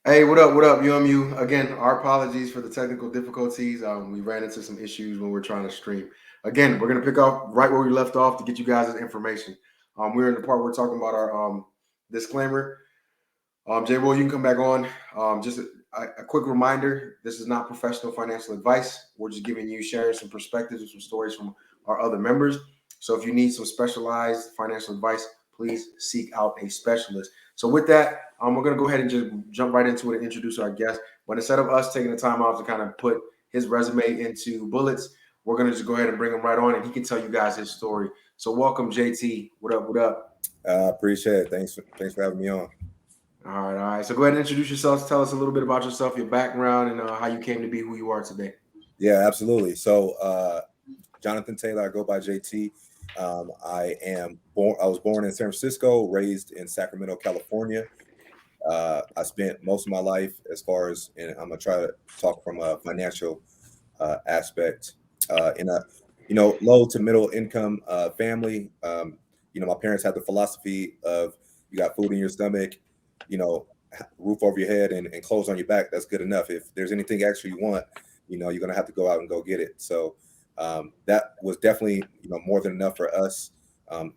Hey, what up? What up, uMu? Again, our apologies for the technical difficulties. We ran into some issues when we are trying to stream. Again, we're gonna pick up right where we left off to get you guys this information. We're in the part where we're talking about our disclaimer. Jay, well, you can come back on. Just a quick reminder: this is not professional financial advice. We're just giving you, sharing some perspectives and some stories from our other members. So if you need some specialized financial advice, please seek out a specialist. So with that, we're gonna go ahead and just jump right into it and introduce our guest. But instead of us taking the time out to kind of put his resume into bullets, we're gonna just go ahead and bring him right on, and he can tell you guys his story. So welcome, JT. What up? What up? Appreciate it. Thanks for having me on. All right, all right. So go ahead and introduce yourself. Tell us a little bit about yourself, your background, and how you came to be who you are today. Yeah, absolutely. So, Jonathan Taylor, I go by Jay Tee. I was born in San Francisco, raised in Sacramento, California. I spent most of my life, as far as, and I'm gonna try to talk from a financial aspect, in a low to middle income family. My parents had the philosophy of you got food in your stomach, you know, roof over your head and clothes on your back. That's good enough. If there's anything extra you want, you're gonna have to go out and go get it. So that was definitely more than enough for us.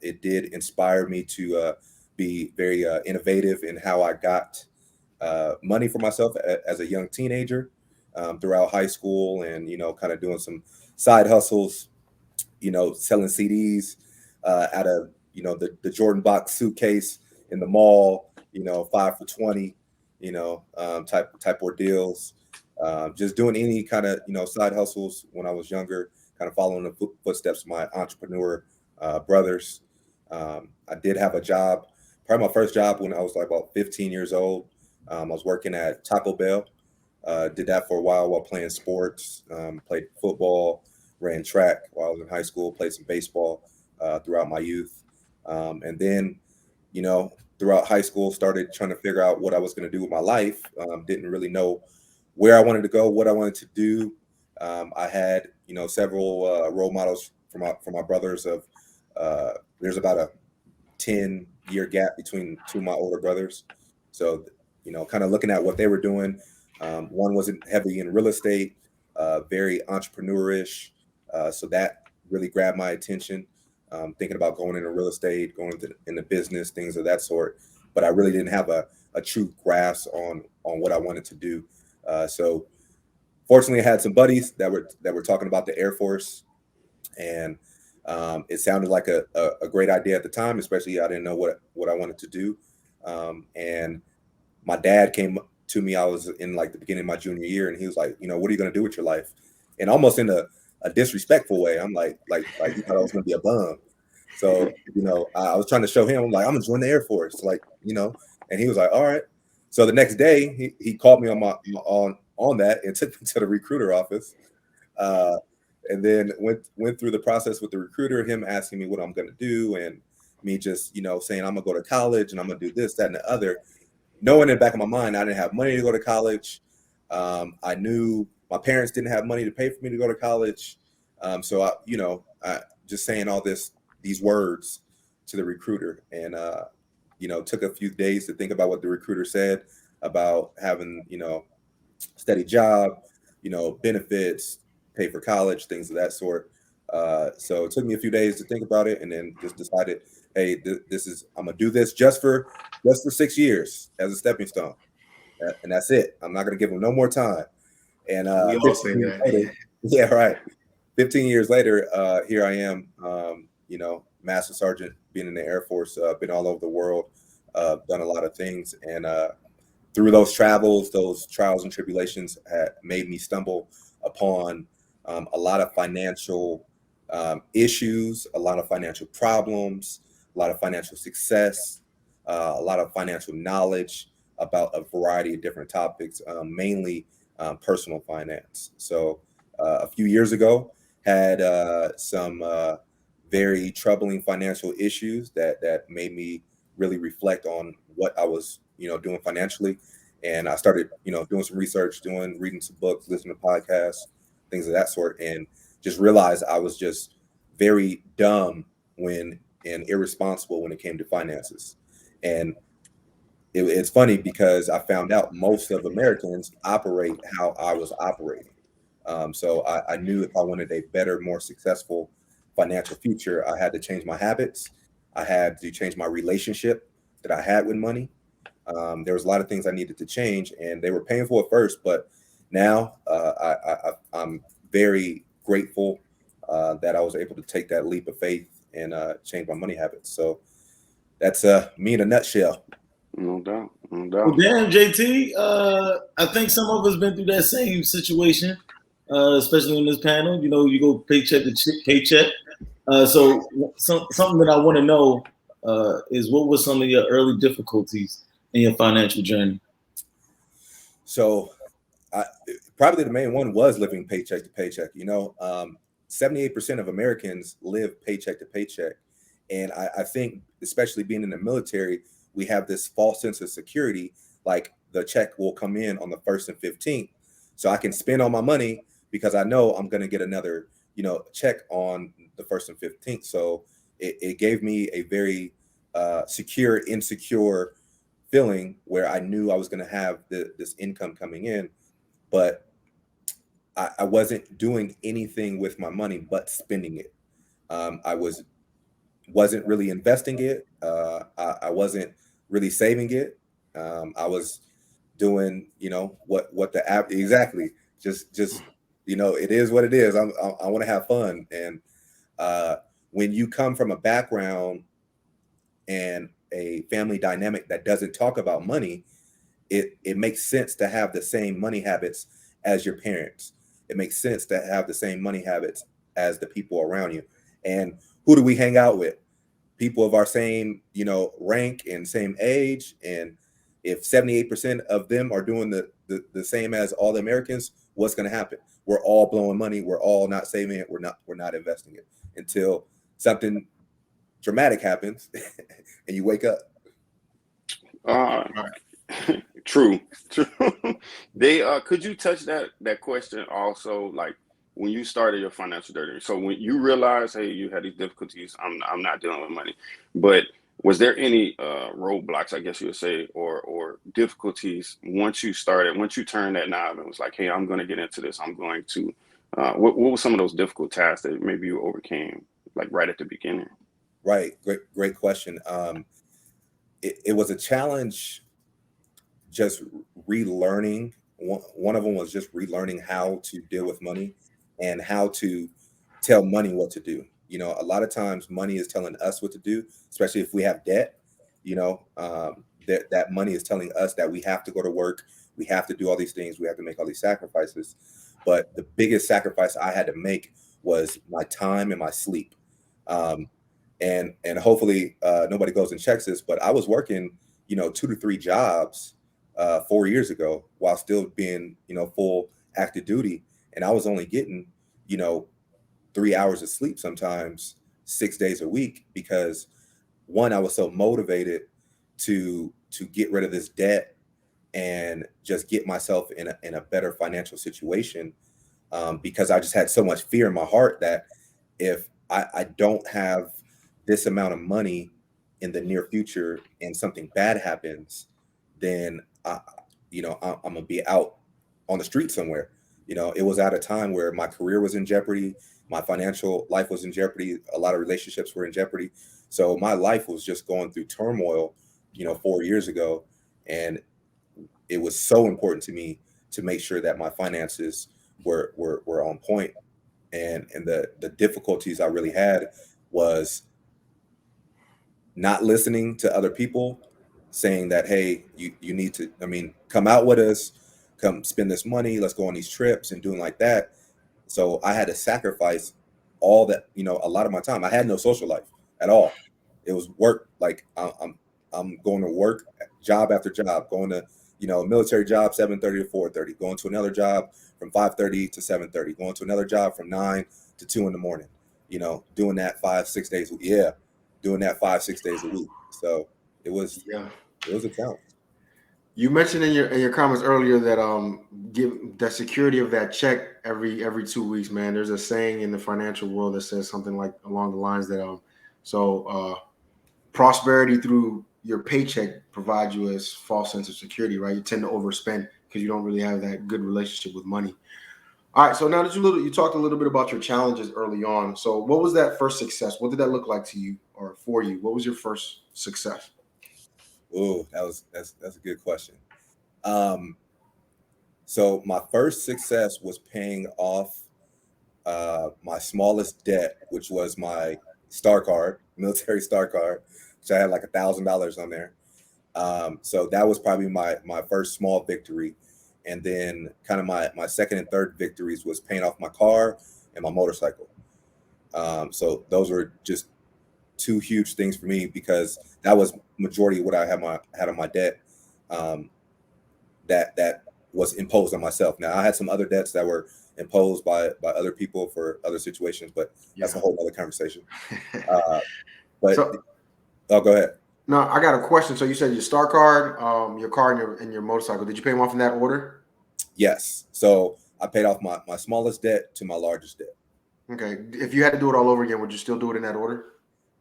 It did inspire me to be very innovative in how I got money for myself as a young teenager, throughout high school, and kind of doing some side hustles, selling CDs out of the Jordan box suitcase in the mall, 5 for 20, type ordeals. Just doing any kind of side hustles when I was younger, kind of following the footsteps of my entrepreneur brothers. I did have a job, probably my first job when I was like about 15 years old. I was working at Taco Bell. Did that for a while playing sports. Played football, ran track while I was in high school. Played some baseball throughout my youth, and then you know throughout high school started trying to figure out what I was going to do with my life. Didn't really know where I wanted to go, what I wanted to do. I had several role models for my brothers. There's about a 10-year gap between two of my older brothers. So, kind of looking at what they were doing. One wasn't heavy in real estate, very entrepreneurish. So that really grabbed my attention. Thinking about going into real estate, going into business, things of that sort. But I really didn't have a true grasp on what I wanted to do. So fortunately, I had some buddies that were talking about the Air Force, and it sounded like a great idea at the time, especially I didn't know what I wanted to do. And my dad came to me. I was in like the beginning of my junior year, and he was like, what are you going to do with your life? And almost in a disrespectful way. I'm like he thought I was going to be a bum. So I was trying to show him, I'm like, I'm going to join the Air Force, and he was like, all right. So the next day, he called me on that and took me to the recruiter office. Uh, and then went through the process with the recruiter, him asking me what I'm going to do, and me just saying I'm gonna go to college and I'm gonna do this, that, and the other. Knowing in the back of my mind, I didn't have money to go to college. I knew my parents didn't have money to pay for me to go to college. So I just saying these words to the recruiter, and took a few days to think about what the recruiter said about having steady job, benefits, pay for college, things of that sort. So it took me a few days to think about it, and then just decided, hey, this is I'm gonna do this just for 6 years as a stepping stone, and that's it. I'm not gonna give them no more time. And We all 15 say years that. later, yeah, right. 15 years later, here I am, Master Sergeant, being in the Air Force, been all over the world, done a lot of things, and through those travels, those trials and tribulations had made me stumble upon a lot of financial issues, a lot of financial problems, a lot of financial success, a lot of financial knowledge about a variety of different topics, mainly personal finance. So a few years ago, had some very troubling financial issues that made me really reflect on what I was doing financially. And I started doing some research, reading some books, listening to podcasts, things of that sort, and just realized I was just very dumb when and irresponsible when it came to finances. And it's funny because I found out most of Americans operate how I was operating. So I knew if I wanted a better, more successful financial future, I had to change my habits. I had to change my relationship that I had with money. There was a lot of things I needed to change, and they were painful at first, but now I'm very grateful that I was able to take that leap of faith and change my money habits. So that's me in a nutshell. No doubt. No Well, doubt. damn, JT. I think some of us been through that same situation, especially on this panel. You know, you go paycheck to paycheck. Something that I want to know is what were some of your early difficulties in your financial journey? So probably the main one was living paycheck to paycheck. 78% of Americans live paycheck to paycheck. And I think, especially being in the military, we have this false sense of security, like the check will come in on the 1st and 15th. So I can spend all my money because I know I'm going to get another, check on the 1st and 15th. So it gave me a very secure, insecure feeling where I knew I was going to have this income coming in, but I wasn't doing anything with my money but spending it. I wasn't really investing it. I wasn't really saving it. I was doing, what the app exactly. Just it is what it is. I want to have fun, and when you come from a background and a family dynamic that doesn't talk about money, it makes sense to have the same money habits as your parents. It makes sense to have the same money habits as the people around you. And who do we hang out with? People of our same, rank and same age. And if 78% of them are doing the same as all the Americans, what's going to happen? We're all blowing money. We're all not saving it. We're not investing it until something dramatic happens and you wake up. True. They could you touch that question also, like when you started your financial journey? So when you realized, hey, you had these difficulties, I'm not dealing with money, but was there any roadblocks, I guess you would say, or difficulties once you turned that knob and was like, hey, I'm going to get into this, I'm going to what were some of those difficult tasks that maybe you overcame, like right at the beginning? Right. Great question. It was a challenge just relearning. One of them was just relearning how to deal with money and how to tell money what to do. A lot of times money is telling us what to do, especially if we have debt. That money is telling us that we have to go to work, we have to do all these things, we have to make all these sacrifices. But the biggest sacrifice I had to make was my time and my sleep. And hopefully nobody goes and checks this, but I was working 2 to 3 jobs 4 years ago while still being full active duty, and I was only getting 3 hours of sleep sometimes 6 days a week, because one, I was so motivated to get rid of this debt and just get myself in a better financial situation, because I just had so much fear in my heart that if I don't have this amount of money in the near future and something bad happens, then I'm gonna be out on the street somewhere. It was at a time where my career was in jeopardy, my financial life was in jeopardy, a lot of relationships were in jeopardy. So my life was just going through turmoil, 4 years ago. And it was so important to me to make sure that my finances were on point. And the difficulties I really had was not listening to other people saying that, hey, you need to, come out with us, come spend this money, let's go on these trips and doing like that. So I had to sacrifice all that, a lot of my time. I had no social life at all. It was work. Like I'm going to work, job after job, going to, military job, 7:30 to 4:30, going to another job from 5:30 to 7:30, going to another job from 9 to 2 in the morning, doing that 5-6 days. Yeah. Doing that 5-6 days a week. So it was a challenge. You mentioned in your comments earlier that give the security of that check every 2 weeks, man. There's a saying in the financial world that says something like along the lines that prosperity through your paycheck provides you a false sense of security, right? You tend to overspend because you don't really have that good relationship with money. All right, so now that you talked a little bit about your challenges early on. So what was that first success? What did that look like to you or for you? What was your first success? Oh, that's a good question. So my first success was paying off my smallest debt, which was my star card, military star card, which I had like $1,000 on there. So that was probably my first small victory. And then kind of my second and third victories was paying off my car and my motorcycle. So those were just two huge things for me because that was majority of what I had on my debt. That was imposed on myself. Now I had some other debts that were imposed by other people for other situations, but that's a whole other conversation. But oh, go ahead. No, I got a question. So you said your star card, your car, and your motorcycle. Did you pay them off in that order? Yes. So I paid off my smallest debt to my largest debt. Okay. If you had to do it all over again, would you still do it in that order?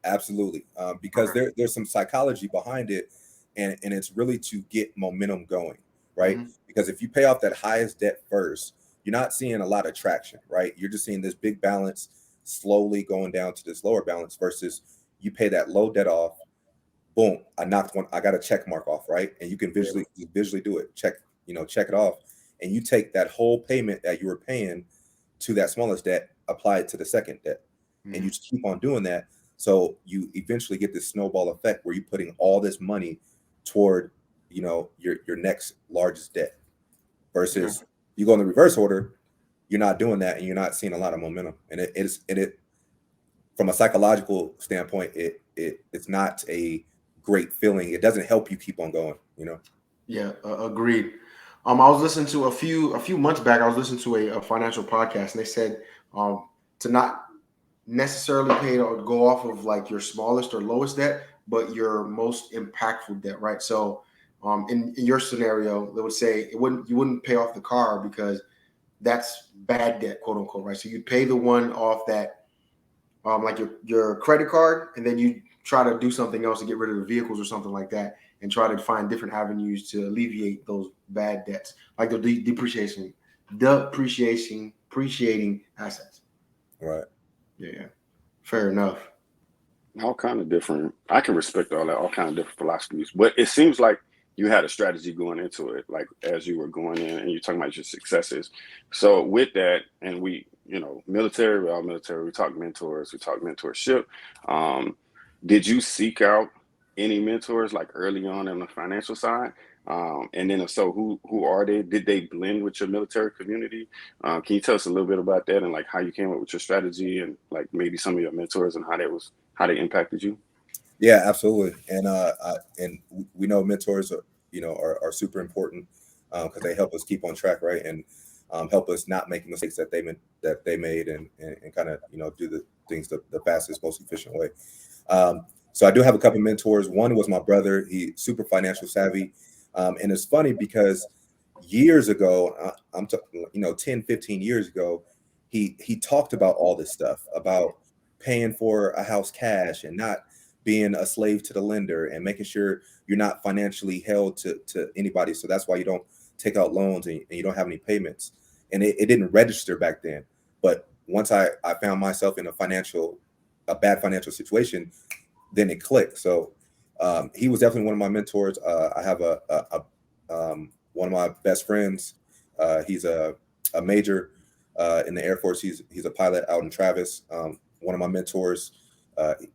Absolutely. Because there's some psychology behind it, and it's really to get momentum going, right? Mm-hmm. Because if you pay off that highest debt first, you're not seeing a lot of traction, right? You're just seeing this big balance slowly going down to this lower balance versus you pay that low debt off. Boom, I got a check mark off, right? And you can visually do it. Check it off. And you take that whole payment that you were paying to that smallest debt, apply it to the second debt. Mm-hmm. And you just keep on doing that. So you eventually get this snowball effect where you're putting all this money toward, your next largest debt versus you go in the reverse order, you're not doing that and you're not seeing a lot of momentum. And it from a psychological standpoint, it's not a great feeling. It doesn't help you keep on going, Yeah, agreed. I was listening to a few months back, I was listening to a financial podcast, and they said to not necessarily pay or go off of like your smallest or lowest debt, but your most impactful debt, right? So in your scenario, they would say you wouldn't pay off the car because that's bad debt, quote unquote, right? So you pay the one off that like your credit card, and then you try to do something else to get rid of the vehicles or something like that, and try to find different avenues to alleviate those bad debts, like the depreciating assets. Right. Yeah. Fair enough. All kind of different. I can respect all that, all kind of different philosophies, but it seems like you had a strategy going into it, like as you were going in and you're talking about your successes. So with that, and we, military, we're all military, we talk mentors, we talk mentorship. Did you seek out any mentors like early on the financial side? And then if so, who are they? Did they blend with your military community? Can you tell us a little bit about that and like how you came up with your strategy and like maybe some of your mentors and how they impacted you? Yeah, absolutely. And we know mentors are super important because they help us keep on track, right? And help us not make mistakes that they made and kind of do the things the fastest, most efficient way. So I do have a couple of mentors. One was my brother. He's super financial savvy. And it's funny because years ago, 10, 15 years ago, he talked about all this stuff about paying for a house cash and not being a slave to the lender and making sure you're not financially held to anybody. So that's why you don't take out loans and you don't have any payments. And it didn't register back then. But once I found myself in a bad financial situation, then it clicked. So he was definitely one of my mentors. I have one of my best friends. He's a major in the Air Force. He's a pilot out in Travis. One of my mentors.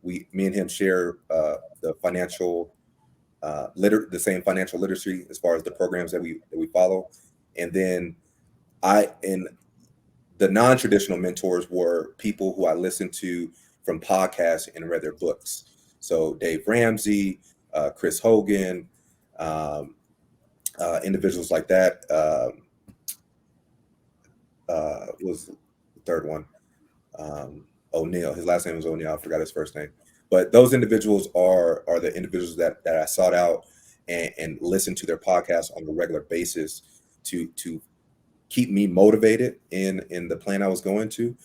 Me and him share the financial the same financial literacy as far as the programs that we follow. And then the non-traditional mentors were people who I listened to from podcasts and read their books. So Dave Ramsey, Chris Hogan, individuals like that. Was the third one? O'Neill. His last name was O'Neill. I forgot his first name. But those individuals are the individuals that I sought out and listened to their podcasts on a regular basis to keep me motivated in the plan I was going to,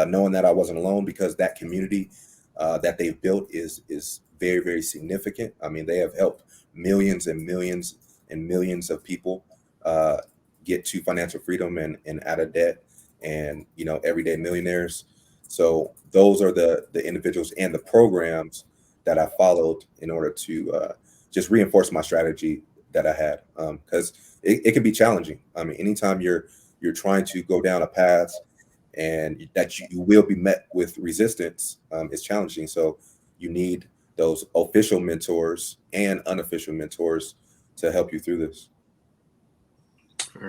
knowing that I wasn't alone because that community that they've built is very, very significant. I mean, they have helped millions and millions and millions of people get to financial freedom and out of debt, and everyday millionaires. So those are the individuals and the programs that I followed in order to just reinforce my strategy that I had, because it can be challenging. I mean, anytime you're trying to go down a path and that you will be met with resistance, it's challenging. So you need those official mentors and unofficial mentors to help you through this.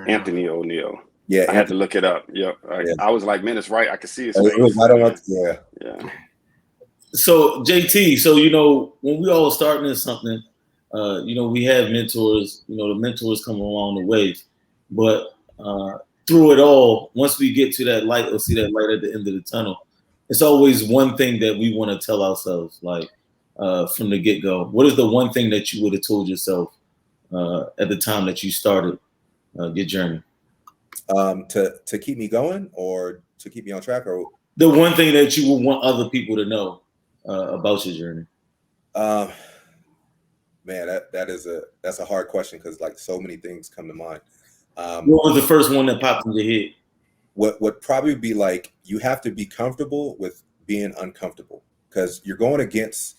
Anthony O'Neill. Yeah, I had to look it up. Yep. Yeah. I was like, man, it's right. I could see his It was face. right on. Yeah. Yeah. So JT, so when we all starting in something, we have mentors. The mentors come along the way, but through it all, once we get to that light or see that light at the end of the tunnel, it's always one thing that we want to tell ourselves, like from the get-go. What is the one thing that you would have told yourself at the time that you started your journey? To keep me going, or to keep me on track, or the one thing that you would want other people to know about your journey? Man, that's a hard question, because like so many things come to mind. What was the first one that popped in your head? What would probably be like, you have to be comfortable with being uncomfortable, because you're going against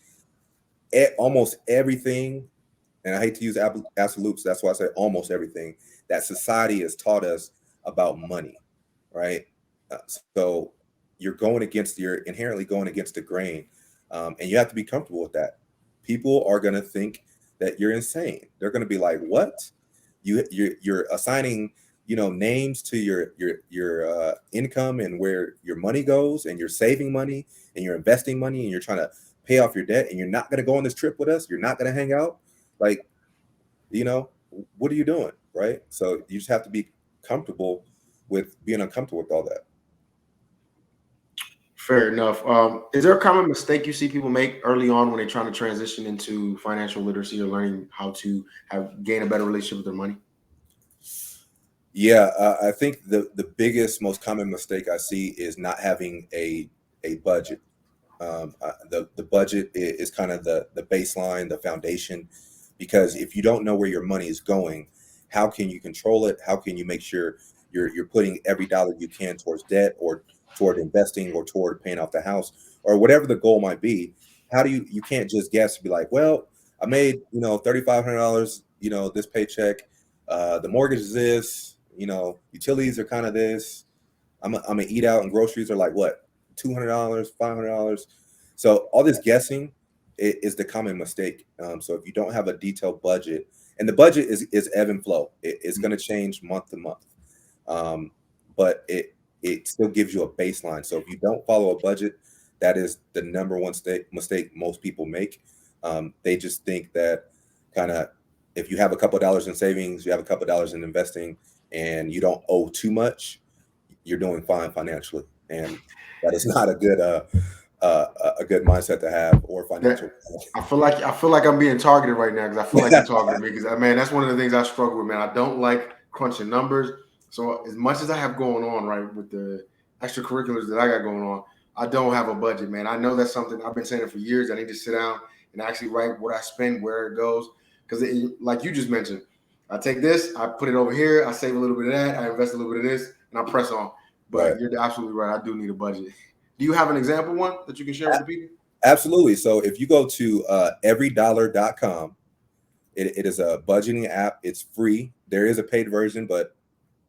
almost everything, and I hate to use absolutes, that's why I say almost everything that society has taught us about money, right? So you're inherently going against the grain, and you have to be comfortable with that. People are going to think that you're insane. They're going to be like, "What? You're assigning, names to your income and where your money goes, and you're saving money and you're investing money and you're trying to pay off your debt, and you're not going to go on this trip with us. You're not going to hang out. Like, what are you doing?" Right? So you just have to be comfortable with being uncomfortable with all that. Fair enough. Is there a common mistake you see people make early on when they're trying to transition into financial literacy or learning how to gain a better relationship with their money? Yeah, I think the biggest, most common mistake I see is not having a budget. The budget is kind of the baseline, the foundation, because if you don't know where your money is going, how can you control it? How can you make sure you're putting every dollar you can towards debt, or toward investing, or toward paying off the house, or whatever the goal might be? How do you can't just guess, be like, well, I made $3,500 this paycheck, the mortgage is this, utilities are kind of this, I'm gonna eat out, and groceries are like what, $200, $500. So all this guessing is the common mistake. So if you don't have a detailed budget, and the budget is ebb and flow, it's going to change month to month, but it still gives you a baseline. So if you don't follow a budget, that is the number one mistake most people make. They just think that kind of, if you have a couple of dollars in savings, you have a couple of dollars in investing, and you don't owe too much, you're doing fine financially. And that is not a good mindset to have, or financial. I feel like I'm being targeted right now, because I feel like you're targeting me, because man, that's one of the things I struggle with, man. I don't like crunching numbers. So as much as I have going on, right, with the extracurriculars that I got going on, I don't have a budget, man. I know that's something I've been saying it for years. I need to sit down and actually write what I spend, where it goes, because like you just mentioned, I take this, I put it over here, I save a little bit of that, I invest a little bit of this, and I press on. But Right. You're absolutely right. I do need a budget. Do you have an example one that you can share with the people? Absolutely. So if you go to everydollar.com, it is a budgeting app. It's free. There is a paid version, but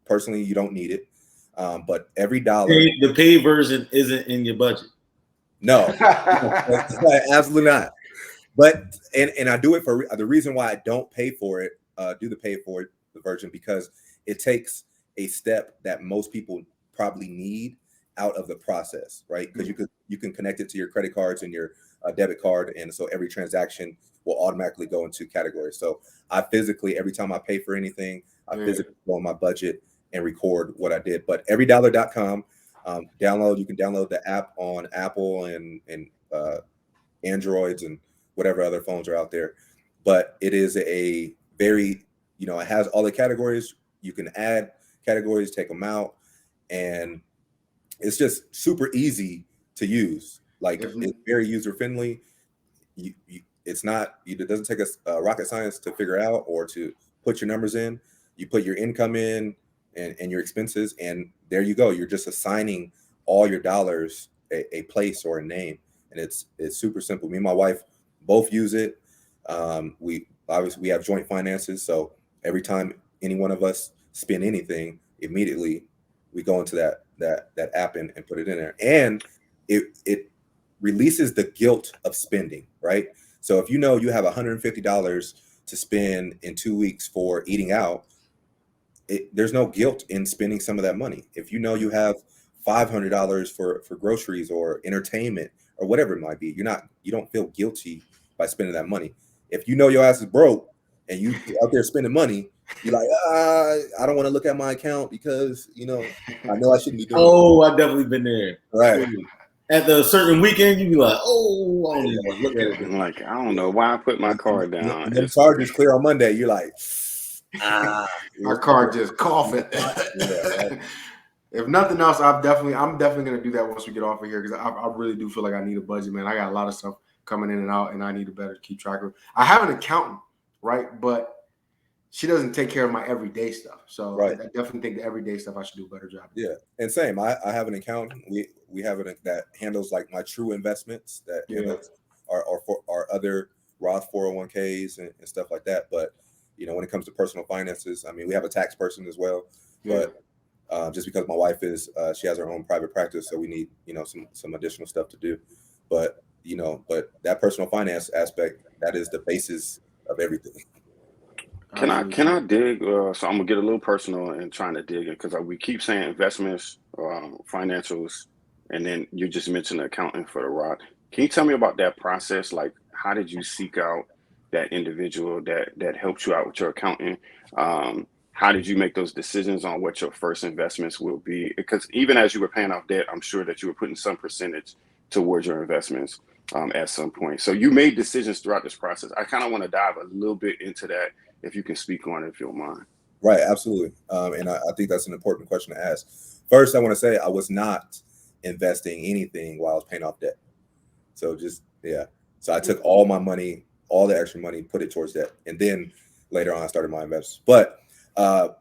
personally, you don't need it. But every dollar, the paid version isn't in your budget. No, absolutely not. But and I do it for the reason why I don't pay for it. Do the pay for it the version, because it takes a step that most people probably need out of the process, right? Because you can connect it to your credit cards and your debit card, and so every transaction will automatically go into categories. So I physically, every time I pay for anything, I physically go on my budget and record what I did. But everydollar.com, you can download the app on Apple and Androids and whatever other phones are out there. But it is a very, it has all the categories. You can add categories, take them out, and it's just super easy to use. Like it's very user friendly. It doesn't take a rocket science to figure out or to put your numbers in. You put your income in and your expenses, and there you go. You're just assigning all your dollars a place or a name, and it's super simple. Me and my wife both use it. We obviously have joint finances, so every time any one of us spend anything, immediately we go into that app and put it in there, and it releases the guilt of spending, right? So if you know you have $150 to spend in 2 weeks for eating out, there's no guilt in spending some of that money. If you know you have $500 for groceries or entertainment or whatever it might be, you don't feel guilty by spending that money. If you know your ass is broke and you out there spending money, you're like, I don't want to look at my account because I know I shouldn't be doing it. I've definitely been there. Right. At the certain weekend, you be like, I don't even want to look at it. Like, I don't know why I put my card down. And the charges clear on Monday. You're like, my card just coughing. Yeah. If nothing else, I'm definitely gonna do that once we get off of here, because I really do feel like I need a budget, man. I got a lot of stuff coming in and out, and I need to better keep track of it. I have an accountant, right? But she doesn't take care of my everyday stuff. So I definitely think the everyday stuff I should do a better job. Yeah, and same. I have an accountant. We have it that handles like my true investments, that handles our other Roth 401ks and stuff like that. But when it comes to personal finances, I mean, we have a tax person as well. But just because my wife she has her own private practice, so we need some additional stuff to do. But but that personal finance aspect, that is the basis of everything. Can I dig? So I'm gonna get a little personal and trying to dig in, because we keep saying investments, financials, and then you just mentioned the accountant for the Roth. Can you tell me about that process? Like, how did you seek out that individual that helped you out with your accountant? How did you make those decisions on what your first investments will be? Because even as you were paying off debt, I'm sure that you were putting some percentage towards your investments at some point. So you made decisions throughout this process. I kind of want to dive a little bit into that, if you can speak on it, if you don't mind. Right, absolutely. And I think that's an important question to ask. First, I want to say I was not investing anything while I was paying off debt. So So I took all my money, all the extra money, put it towards debt. And then later on, I started my investments. But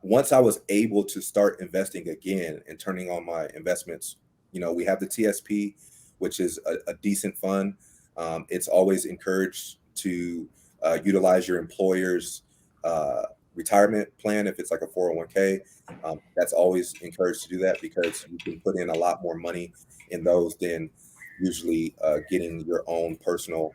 once I was able to start investing again and turning on my investments, we have the TSP, which is a decent fund. It's always encouraged to utilize your employer's retirement plan. If it's like a 401k, that's always encouraged to do that, because you can put in a lot more money in those than usually getting your own personal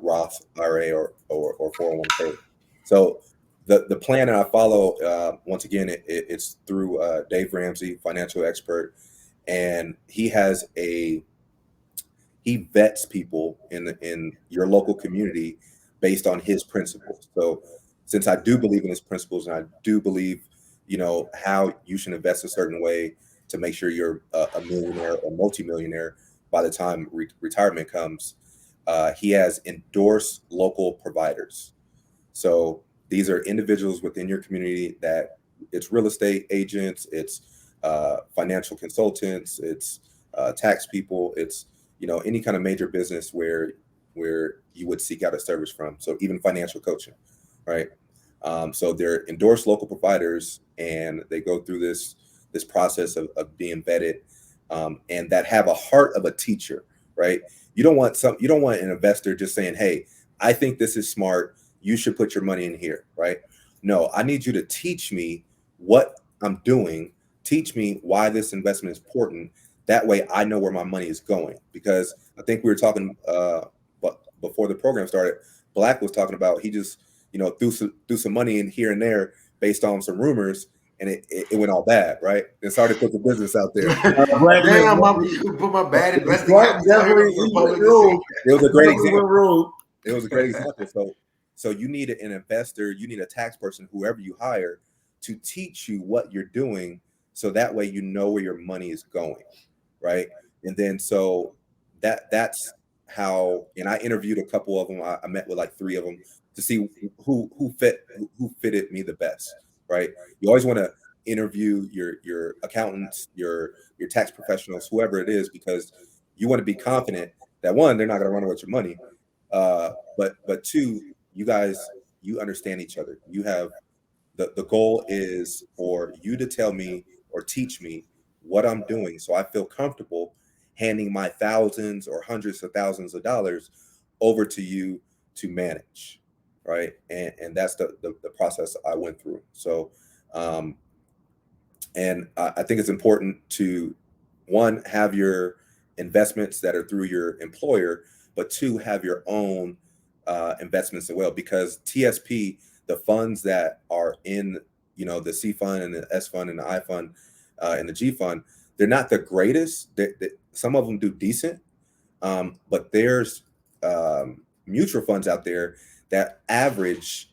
Roth IRA or 401k. So the plan that I follow, once again, it's through Dave Ramsey, financial expert, and he vets people in your local community based on his principles. So since I do believe in his principles, and I do believe, how you should invest a certain way to make sure you're a millionaire or multimillionaire by the time retirement comes, he has endorsed local providers. So these are individuals within your community that it's real estate agents, it's financial consultants, it's tax people, it's any kind of major business where you would seek out a service from. So even financial coaching, right? So they're endorsed local providers, and they go through this process of being vetted, and that have a heart of a teacher, right? You don't want an investor just saying, "Hey, I think this is smart. You should put your money in here," right? No, I need you to teach me what I'm doing. Teach me why this investment is important. That way I know where my money is going. Because I think we were talking before the program started, Black was talking about, he just, threw some money in here and there based on some rumors, and it went all bad, right? And started to put the business out there. Damn, put my bad investing. It was a great example. It was a great example. So you need an investor, you need a tax person, whoever you hire, to teach you what you're doing, so that way you know where your money is going, right? And then so that's how. And I interviewed a couple of them. I met with like 3 of them to see who fitted me the best, right? You always want to interview your accountants, your tax professionals, whoever it is, because you want to be confident that one, they're not going to run away with your money. But two, you understand each other. You have the goal is for you to tell me or teach me what I'm doing, so I feel comfortable handing my thousands or hundreds of thousands of dollars over to you to manage, right? And that's the process I went through. So, and I think it's important to, one, have your investments that are through your employer, but two, have your own investments as well, because TSP, the funds that are in, the C fund and the S fund and the I fund and the G fund, they're not the greatest. Some of them do decent, but there's mutual funds out there that average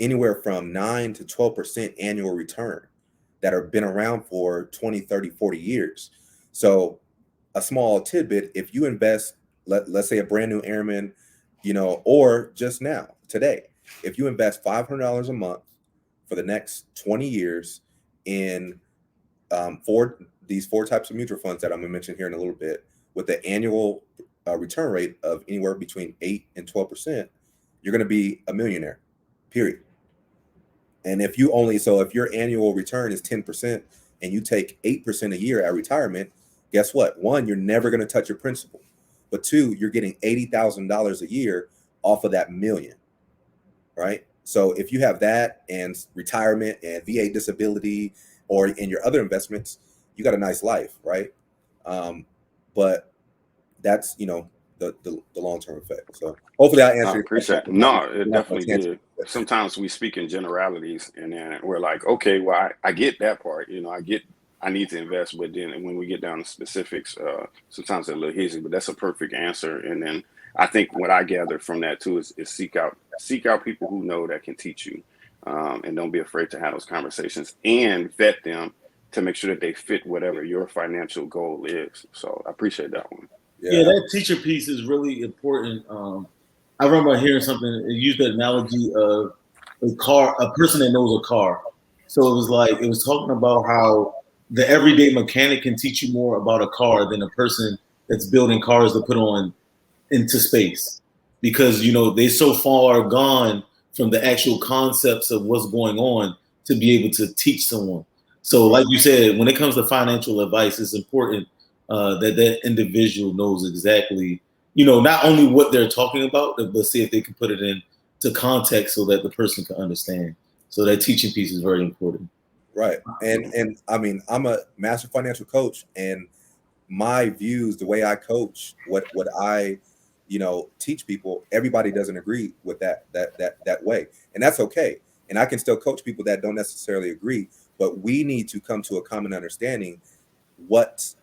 anywhere from 9 to 12% annual return that have been around for 20, 30, 40 years. So a small tidbit, if you invest, let's say a brand new airman, or just now, today, if you invest $500 a month for the next 20 years in these four types of mutual funds that I'm going to mention here in a little bit, with the annual return rate of anywhere between 8 and 12%, you're going to be a millionaire, period. And if your annual return is 10% and you take 8% a year at retirement, guess what? One, you're never going to touch your principal. But two, you're getting $80,000 a year off of that million, right? So if you have that and retirement and VA disability or in your other investments, you got a nice life, right? But that's, the long-term effect. So hopefully I answered I your appreciate it. question. No, it definitely did. Sometimes we speak in generalities and then we're like, okay, well, I get that part. I need to invest, but then when we get down to specifics, sometimes it's a little hazy, but that's a perfect answer. And then I think what I gathered from that too is seek out people who know that can teach you, and don't be afraid to have those conversations and vet them to make sure that they fit whatever your financial goal is. So I appreciate that one. Yeah, that teacher piece is really important. I remember hearing something, it used the analogy of a person that knows a car. So it was talking about how the everyday mechanic can teach you more about a car than a person that's building cars to put on into space, because they so far gone from the actual concepts of what's going on to be able to teach someone. So like you said, when it comes to financial advice, it's important that individual knows exactly, not only what they're talking about, but see if they can put it into context so that the person can understand. So that teaching piece is very important. Right. And I mean, I'm a master financial coach, and my views, the way I coach, what I, teach people, everybody doesn't agree with that way. And that's okay. And I can still coach people that don't necessarily agree, but we need to come to a common understanding. What's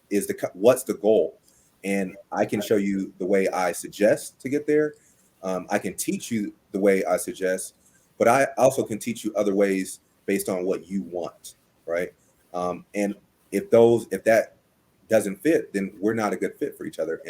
the goal? And I can show you the way I suggest to get there. I can teach you the way I suggest, but I also can teach you other ways based on what you want, right? And if that doesn't fit, then we're not a good fit for each other.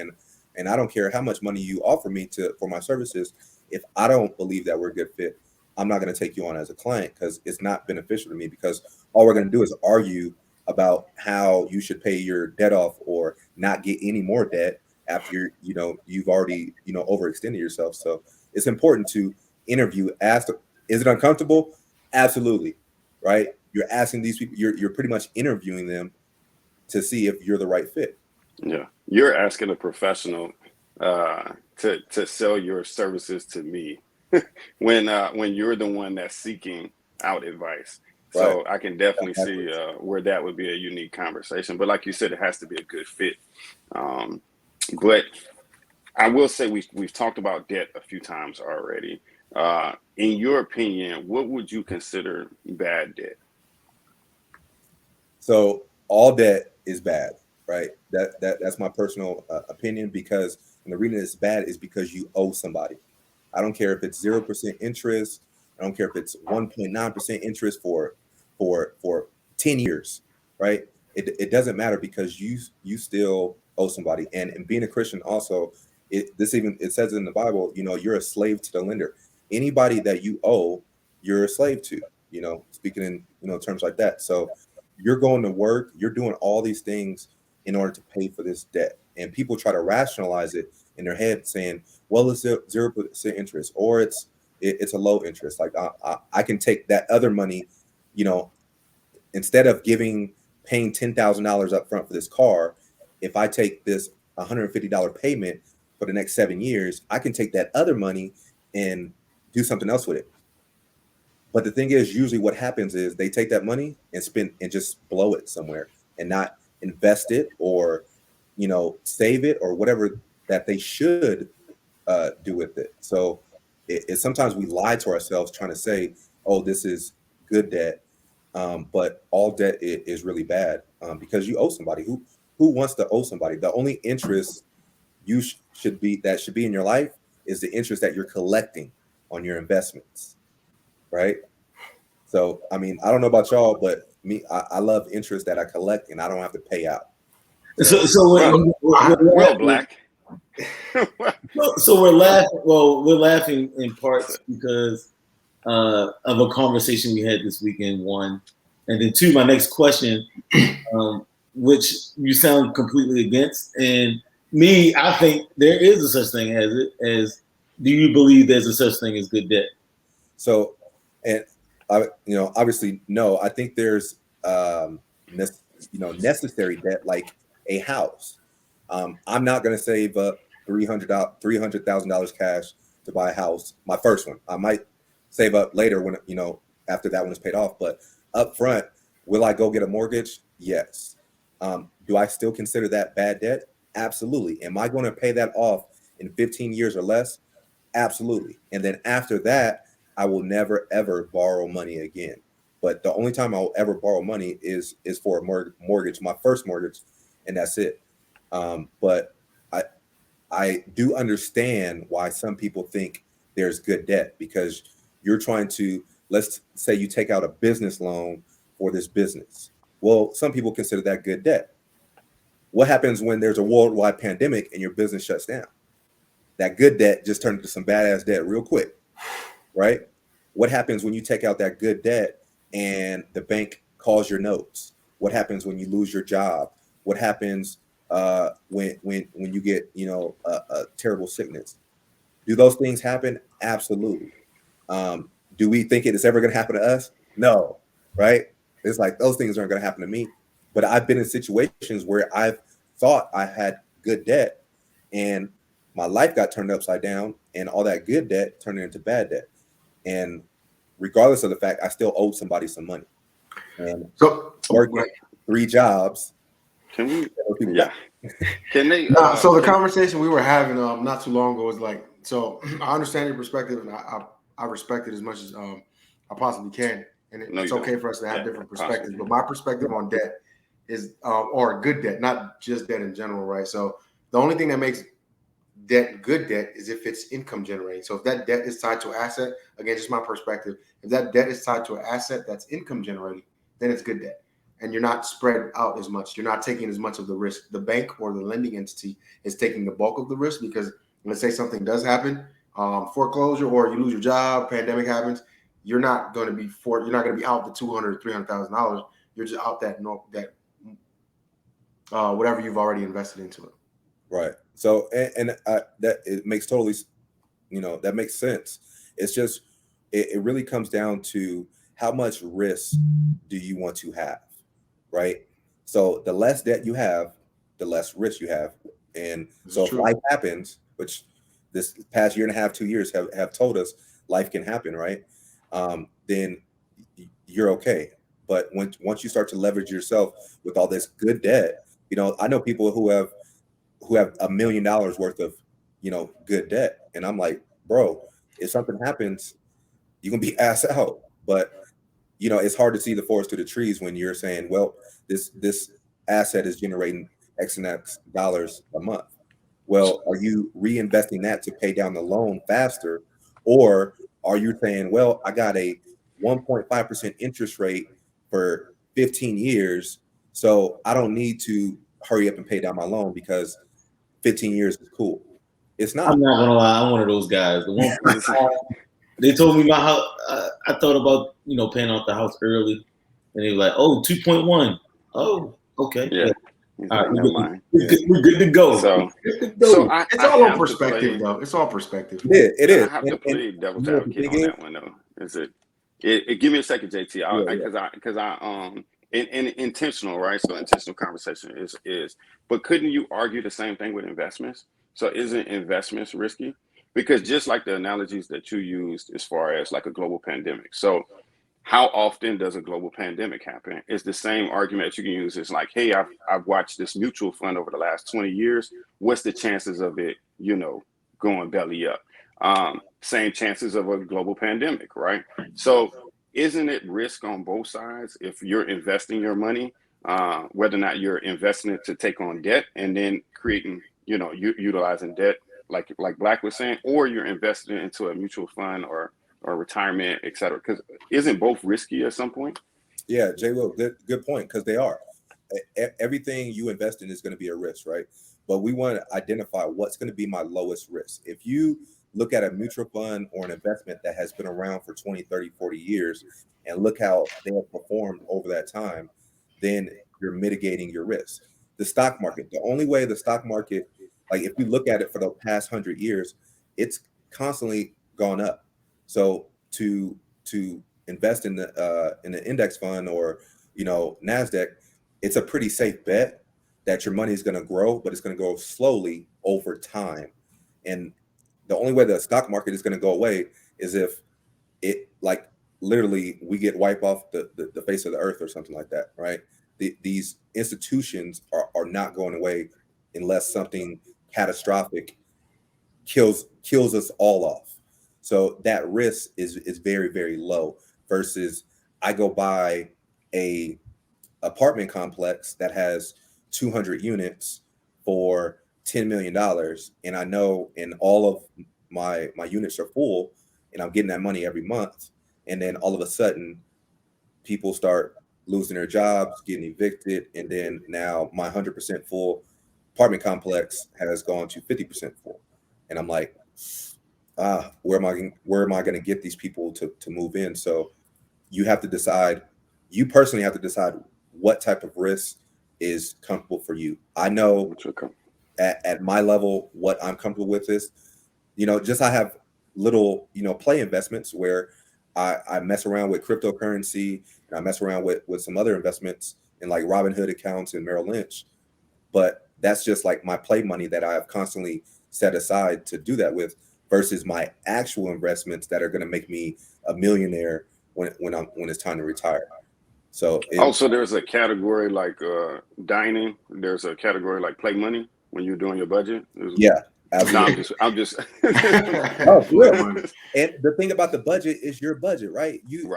And I don't care how much money you offer me for my services. If I don't believe that we're a good fit, I'm not going to take you on as a client, because it's not beneficial to me, because all we're going to do is argue about how you should pay your debt off or not get any more debt after you've already overextended yourself. So it's important to interview. Is it uncomfortable? Absolutely. Right. You're asking these people, you're pretty much interviewing them to see if you're the right fit. Yeah, you're asking a professional to sell your services to me when you're the one that's seeking out advice. So right. I can definitely see where that would be a unique conversation. But like you said, it has to be a good fit. But I will say we've talked about debt a few times already. In your opinion, what would you consider bad debt? So all debt is bad, right? That's my personal opinion, because the reason it's bad is because you owe somebody. I don't care if it's 0% interest. I don't care if it's 1.9% interest for 10 years, right? It doesn't matter, because you still owe somebody. And being a Christian also, it says in the Bible, you're a slave to the lender. Anybody that you owe, you're a slave to, speaking in terms like that. So you're going to work, you're doing all these things in order to pay for this debt, And people try to rationalize it in their head saying, well, it's 0% interest, or it's a low interest. Like I can take that other money, you know, instead of paying $10,000 up front for this car, if I take this $150 payment for the next 7 years, I can take that other money and do something else with it. But the thing is, usually what happens is they take that money and just blow it somewhere and not invest it or, you know, save it or whatever that they should do with it. So sometimes we lie to ourselves trying to say, oh, this is good debt. But all debt is really bad because you owe somebody. Who wants to owe somebody? The only interest should be in your life is the interest that you're collecting on your investments, right? So, I mean, I don't know about y'all, but me, I love interest that I collect and I don't have to pay out. So we're black. So we're laughing. Well, we're laughing in parts because of a conversation we had this weekend, one, and then two. My next question, which you sound completely against, and me, I think there is a such thing as. Do you believe there's a such thing as good debt? So, and you know, obviously, no. I think there's necessary debt like a house. I'm not going to save up $300,000 cash to buy a house. My first one. I might save up later when, you know, after that one is paid off. But up front, will I go get a mortgage? Yes. Do I still consider that bad debt? Absolutely. Am I going to pay that off in 15 years or less? Absolutely. And then after that, I will never, ever borrow money again. But the only time I'll ever borrow money is for a mortgage, my first mortgage, and that's it. But I do understand why some people think there's good debt, because you're trying to, let's say you take out a business loan for this business. Well, some people consider that good debt. What happens when there's a worldwide pandemic and your business shuts down? That good debt just turned into some badass debt real quick, right? What happens when you take out that good debt and the bank calls your notes? What happens when you lose your job? What happens when you get, you know, a terrible sickness? Do those things happen? Absolutely. Do we think it is ever going to happen to us? No, right? It's like those things aren't going to happen to me. But I've been in situations where I've thought I had good debt and my life got turned upside down and all that good debt turned into bad debt. And regardless of the fact, I still owed somebody some money. And so working 3 jobs. Can we? Yeah. Can they? So the conversation we were having not too long ago was like, so I understand your perspective and I respect it as much as I possibly can. And it's okay for us to have different perspectives. But my perspective on debt is, or good debt, not just debt in general, right? So the only thing that makes debt good debt is if it's income generating. So if that debt is tied to an asset, again, just my perspective, if that debt is tied to an asset that's income generating, then it's good debt. And you're not spread out as much. You're not taking as much of the risk. The bank or the lending entity is taking the bulk of the risk, because let's say something does happen, foreclosure, or you lose your job, pandemic happens, you're not going to be out the $200,000, $300,000. You're just out that whatever you've already invested into it. Right. So, and that it makes totally, that makes sense. It's just, it really comes down to how much risk do you want to have, right? So the less debt you have, the less risk you have. And so if life happens, which this past year and a half, 2 years have told us life can happen, right? Then you're okay. But once you start to leverage yourself with all this good debt, I know people who have $1 million worth of, good debt. And I'm like, bro, if something happens, you're gonna be ass out. But it's hard to see the forest through the trees when you're saying, well, this asset is generating X and X dollars a month. Well, are you reinvesting that to pay down the loan faster? Or are you saying, well, I got a 1.5% interest rate for 15 years, so I don't need to hurry up and pay down my loan because 15 years is cool. It's not. I'm not gonna lie, I'm one of those guys. The one they told me my house. I thought about paying off the house early, and they were like, "Oh, 2.1. Oh, okay." Yeah. He's All like, right, never mind. we're good to go. So, Good to go. so It's I all on have to perspective, play. though. It's all perspective. It is. I have to play devil's you know what the advocate thing on is? that one though. Is it give me a second, JT? Yeah. Because in intentional, right? So intentional conversation is. But couldn't you argue the same thing with investments? So isn't investments risky? Because just like the analogies that you used as far as like a global pandemic. So how often does a global pandemic happen? It's the same argument you can use. It's like, hey, I've watched this mutual fund over the last 20 years. What's the chances of it, going belly up? Same chances of a global pandemic, right? So isn't it risk on both sides if you're investing your money, whether or not you're investing it to take on debt and then creating, utilizing debt, like Black was saying, or you're investing it into a mutual fund or retirement, et cetera? Because isn't both risky at some point? Yeah, Jay Will, good point, because they are. Everything you invest in is going to be a risk, right? But we want to identify what's going to be my lowest risk. If you look at a mutual fund or an investment that has been around for 20, 30, 40 years, and look how they have performed over that time, then you're mitigating your risk. The stock market, the only way the stock market, like if we look at it for the past 100 years, it's constantly gone up. So to invest in the index fund or Nasdaq, it's a pretty safe bet that your money is going to grow, but it's going to go slowly over time. And the only way the stock market is going to go away is if it, like, literally we get wiped off the face of the earth or something like that, right? These institutions are not going away unless something catastrophic kills us all off. So that risk is very, very low versus I go buy a apartment complex that has 200 units for $10 million. And I know in all of my units are full and I'm getting that money every month. And then all of a sudden people start losing their jobs, getting evicted. And then now my 100% full apartment complex has gone to 50% full. And I'm like, where am I going to get these people to move in? So you personally have to decide what type of risk is comfortable for you. I know at my level, what I'm comfortable with is, I have little, play investments where I mess around with cryptocurrency and I mess around with some other investments in like Robinhood accounts and Merrill Lynch. But that's just like my play money that I have constantly set aside to do that with versus my actual investments that are going to make me a millionaire when it's time to retire. So also there's a category like dining. There's a category like play money when you're doing your budget. Yeah, absolutely. No, I'm just Oh, real. And the thing about the budget is your budget, right? You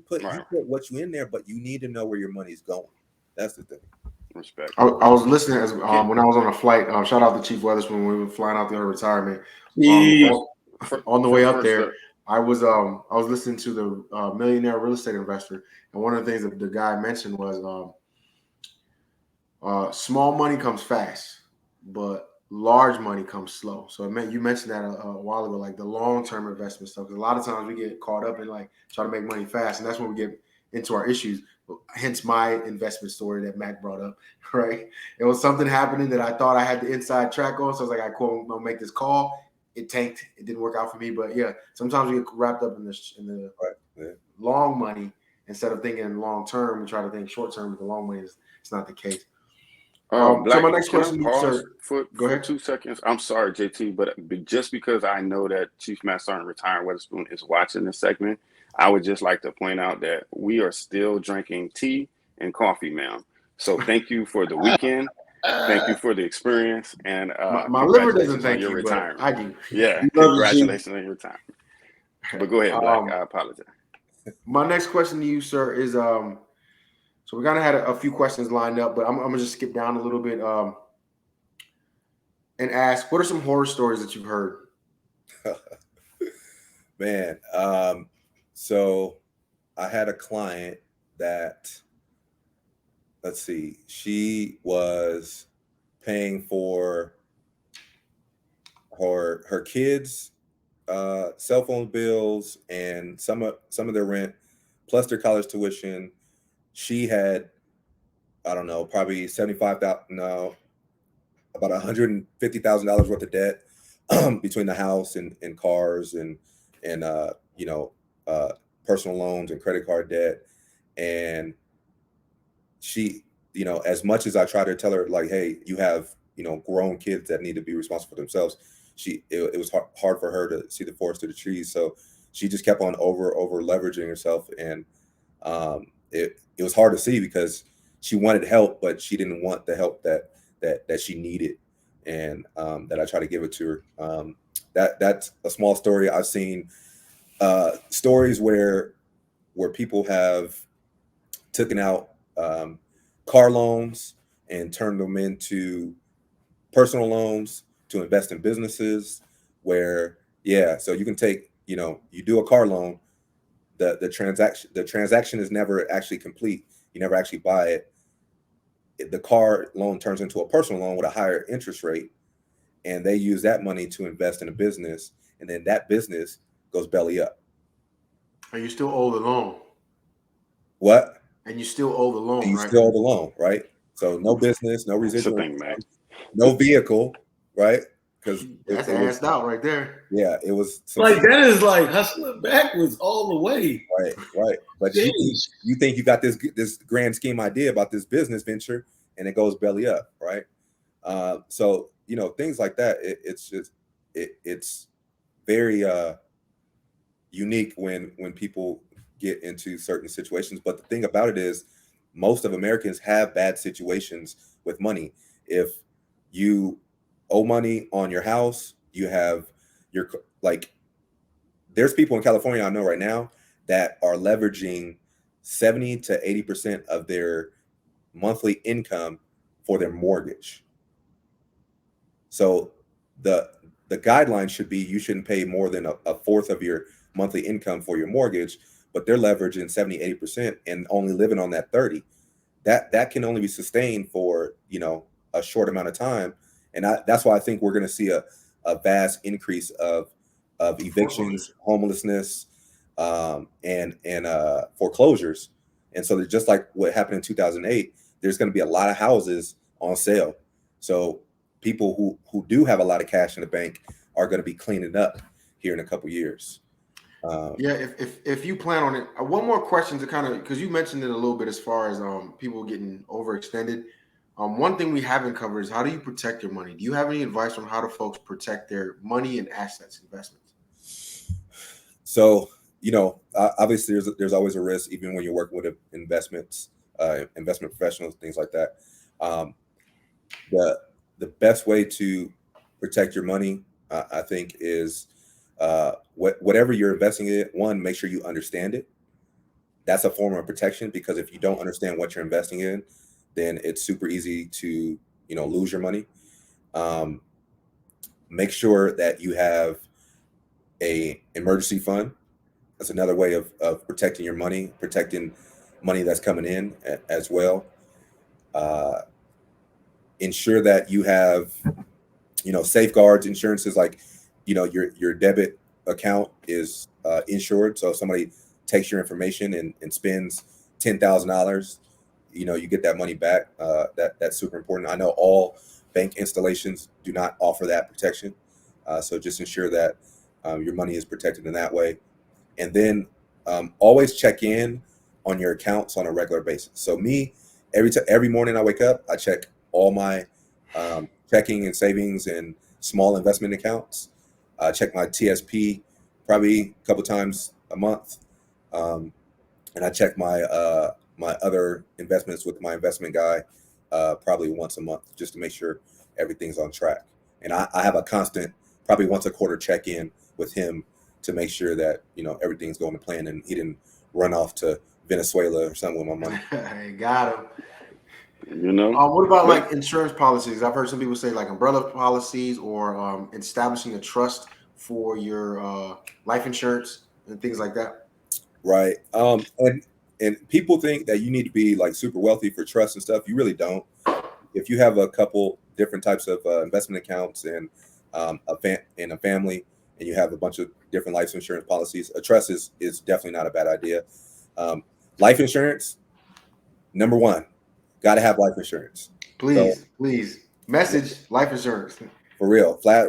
put what you in there, but you need to know where your money's going. That's the thing. Respect. I was listening as when I was on a flight. Shout out to Chief Weatherspoon when we were flying out there on retirement. On the way up there, I was listening to the Millionaire Real Estate Investor, and one of the things that the guy mentioned was small money comes fast, but large money comes slow. So you mentioned that a while ago, like the long-term investment stuff. Because a lot of times we get caught up in like trying to make money fast, and that's when we get into our issues. Hence my investment story that Mac brought up, right? It was something happening that I thought I had the inside track on. So I was like, I'm gonna make this call. It tanked. It didn't work out for me. But yeah, sometimes we get wrapped up in the long money instead of thinking long term. We try to think short term, but the long money it's not the case. Black, so my next question, pause sir. Go ahead. 2 seconds. I'm sorry, JT, but just because I know that Chief Master Sergeant Retired Weatherspoon is watching this segment, I would just like to point out that we are still drinking tea and coffee, ma'am. So thank you for the weekend. Thank you for the experience, and my liver doesn't thank your you, retirement. But I do. Yeah, congratulations on your retirement. But go ahead, Black. I apologize. My next question to you, sir, is so we kind of had a few questions lined up, but I'm gonna just skip down a little bit and ask, what are some horror stories that you've heard? Man, so I had a client that, let's see, she was paying for her kids' cell phone bills and some of their rent, plus their college tuition. She had I don't know, probably about $150,000 worth of debt between the house and cars and personal loans and credit card debt. And she, as much as I try to tell her, like, hey, you have, grown kids that need to be responsible for themselves, it was hard for her to see the forest through the trees. So she just kept on over leveraging herself. And it was hard to see because she wanted help, but she didn't want the help that she needed, and that I try to give it to her. That's a small story. I've seen stories where people have taken out car loans and turned them into personal loans to invest in businesses. Where so you can take, you do a car loan, the transaction is never actually complete. You never actually buy it. The car loan turns into a personal loan with a higher interest rate, and they use that money to invest in a business, and then that business goes belly up. And you still owe the loan. What? And you still owe the loan, and you right? still owe the loan, right? So no business, no residual, Thing, man. no vehicle, right? Because that's assed out right there. Yeah, it was like that is like hustling backwards all the way. Right. But you think you got this grand scheme idea about this business venture, and it goes belly up, right? So things like that. It's very unique when people get into certain situations. But the thing about it is, most of Americans have bad situations with money. If you owe money on your house, you have there's people in California I know right now that are leveraging 70 to 80% of their monthly income for their mortgage. So the guideline should be you shouldn't pay more than a fourth of your monthly income for your mortgage, but they're leveraging 70, 80% and only living on that 30. That can only be sustained for, a short amount of time. And that's why I think we're going to see a vast increase of evictions, homelessness, and foreclosures. And so just like what happened in 2008, there's going to be a lot of houses on sale. So people who do have a lot of cash in the bank are going to be cleaning up here in a couple years. If you plan on it, one more question to kind of, because you mentioned it a little bit as far as people getting overextended. One thing we haven't covered is how do you protect your money? Do you have any advice on how do folks protect their money and assets, investments? So, obviously there's always a risk, even when you're working with investment professionals, things like that. The best way to protect your money, I think, is whatever you're investing in. One, make sure you understand it. That's a form of protection, because if you don't understand what you're investing in, then it's super easy to lose your money. Make sure that you have a emergency fund. That's another way of protecting your money, protecting money that's coming in as well. Ensure that you have safeguards, insurances, like your debit account is insured. So if somebody takes your information and spends $10,000, you get that money back. That's super important. I know all bank installations do not offer that protection. So just ensure that your money is protected in that way. And then always check in on your accounts on a regular basis. So every morning I wake up, I check all my checking and savings and small investment accounts. I check my TSP probably a couple times a month. And I check my other investments with my investment guy probably once a month, just to make sure everything's on track. And I have a constant, probably once a quarter check-in with him to make sure that everything's going to plan and he didn't run off to Venezuela or something with my money. I got him. What about like insurance policies? I've heard some people say like umbrella policies or establishing a trust for your life insurance and things like that. Right. And people think that you need to be like super wealthy for trust and stuff. You really don't. If you have a couple different types of investment accounts and a family, and you have a bunch of different life insurance policies, a trust is definitely not a bad idea. Life insurance, number one, got to have life insurance. Please, please message life insurance. For real, flat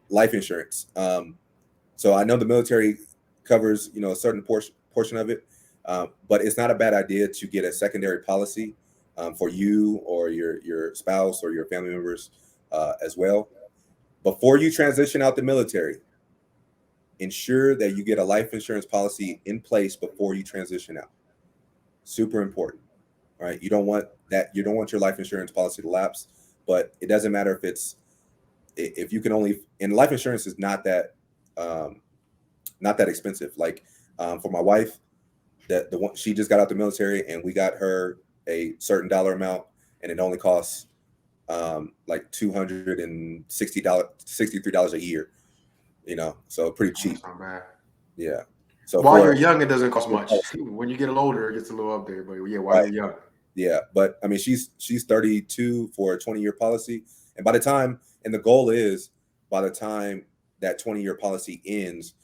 life insurance. So I know the military covers, a certain portion of it, but it's not a bad idea to get a secondary policy for you or your spouse or your family members as well. Before you transition out the military, ensure that you get a life insurance policy in place before you transition out. Super important, right? You don't want your life insurance policy to lapse, but it doesn't matter if you can only, and life insurance is not that expensive. Like for my wife, the one, she just got out the military and we got her a certain dollar amount, and it only costs like $263 a year, so pretty cheap. That's not bad. Yeah. So while you're young, it doesn't cost much. When you get a little older, it gets a little up there. But yeah, while you're young. Yeah, but I mean, she's 32 for a 20-year policy, and the goal is by the time that 20-year policy ends,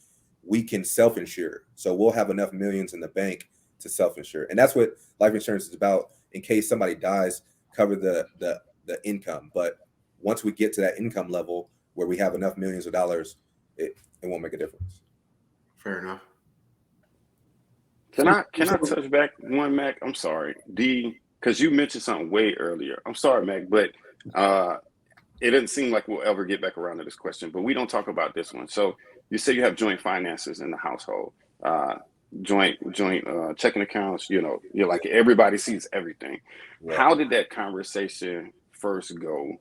we can self-insure. So we'll have enough millions in the bank to self-insure, and that's what life insurance is about. In case somebody dies, cover the income. But once we get to that income level where we have enough millions of dollars, it won't make a difference. Fair enough. Can I touch back one, Mac? I'm sorry, because you mentioned something way earlier. I'm sorry, Mac, but it doesn't seem like we'll ever get back around to this question. But we don't talk about this one. So you say you have joint finances in the household, joint checking accounts. You're like everybody sees everything. Right. How did that conversation first go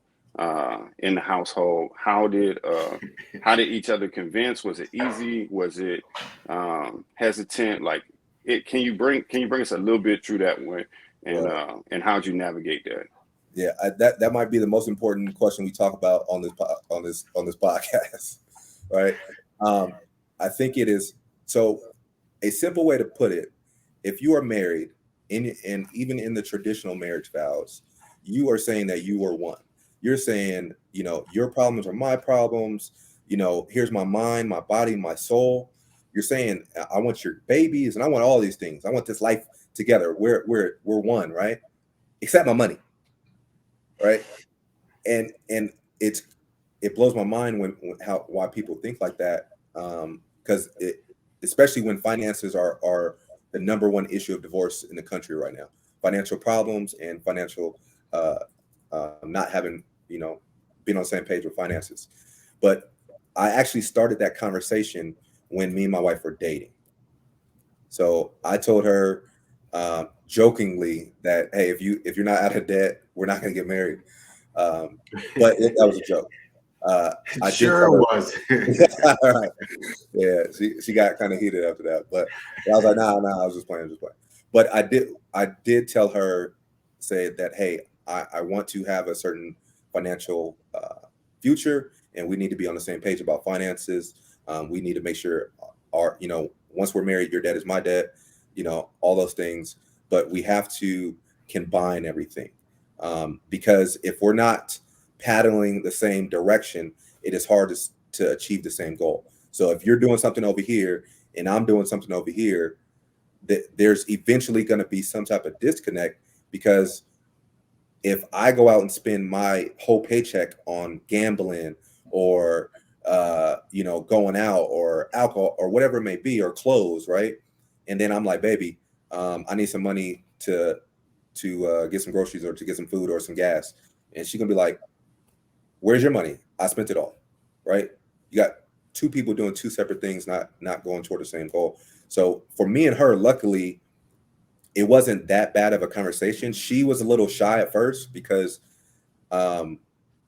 in the household? How did each other convince? Was it easy? Was it hesitant? Like, can you bring us a little bit through that one, and how'd you navigate that? Yeah, that might be the most important question we talk about on this podcast, right? I think it is. So a simple way to put it: if you are married, and even in the traditional marriage vows, you are saying that you are one. You're saying, your problems are my problems. Here's my mind, my body, my soul. You're saying, I want your babies, and I want all these things. I want this life together. We're one, right? Except my money, right? And it blows my mind why people think like that, because especially when finances are the number one issue of divorce in the country right now. Financial problems and financial not having being on the same page with finances. But I actually started that conversation when me and my wife were dating. So I told her jokingly that, hey, if you're not out of debt, we're not going to get married. But that was a joke. I sure was. Right. Yeah, she got kind of heated after that, but I was like, nah, I was just playing. But I did tell her, say that, hey, I want to have a certain financial future, and we need to be on the same page about finances. We need to make sure once we're married, your debt is my debt, all those things. But we have to combine everything, because if we're not paddling the same direction, it is hard to achieve the same goal. So if you're doing something over here and I'm doing something over here, there's eventually going to be some type of disconnect, because if I go out and spend my whole paycheck on gambling or going out or alcohol or whatever it may be, or clothes, right? And then I'm like, baby, I need some money to get some groceries or to get some food or some gas. And she's gonna be like, where's your money? I spent it all, right? You got two people doing two separate things, not going toward the same goal. So for me and her, luckily, it wasn't that bad of a conversation. She was a little shy at first because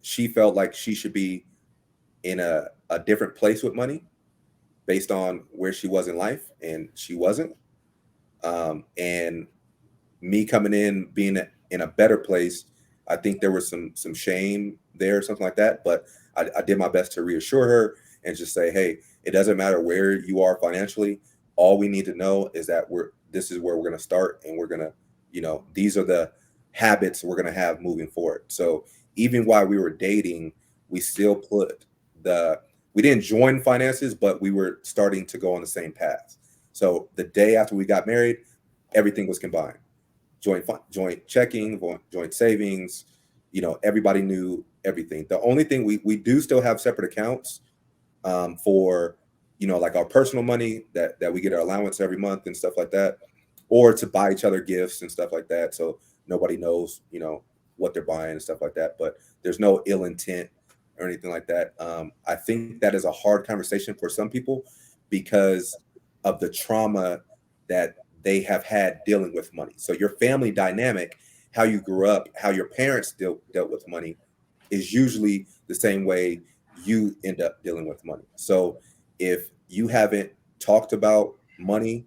she felt like she should be in a different place with money based on where she was in life, and she wasn't. And me coming in, being in a better place, I think there was some shame there, something like that. But I did my best to reassure her and just say, hey, it doesn't matter where you are financially. All we need to know is that this is where we're going to start, and we're going to, these are the habits we're going to have moving forward. So even while we were dating, we still we didn't join finances, but we were starting to go on the same path. So the day after we got married, everything was combined. joint checking, joint savings. Everybody knew everything. The only thing we do still have separate accounts for like our personal money that we get our allowance every month and stuff like that, or to buy each other gifts and stuff like that. So nobody knows what they're buying and stuff like that. But there's no ill intent or anything like that. I think that is a hard conversation for some people because of the trauma that they have had dealing with money. So your family dynamic, how you grew up, how your parents dealt with money is usually the same way you end up dealing with money. So if you haven't talked about money,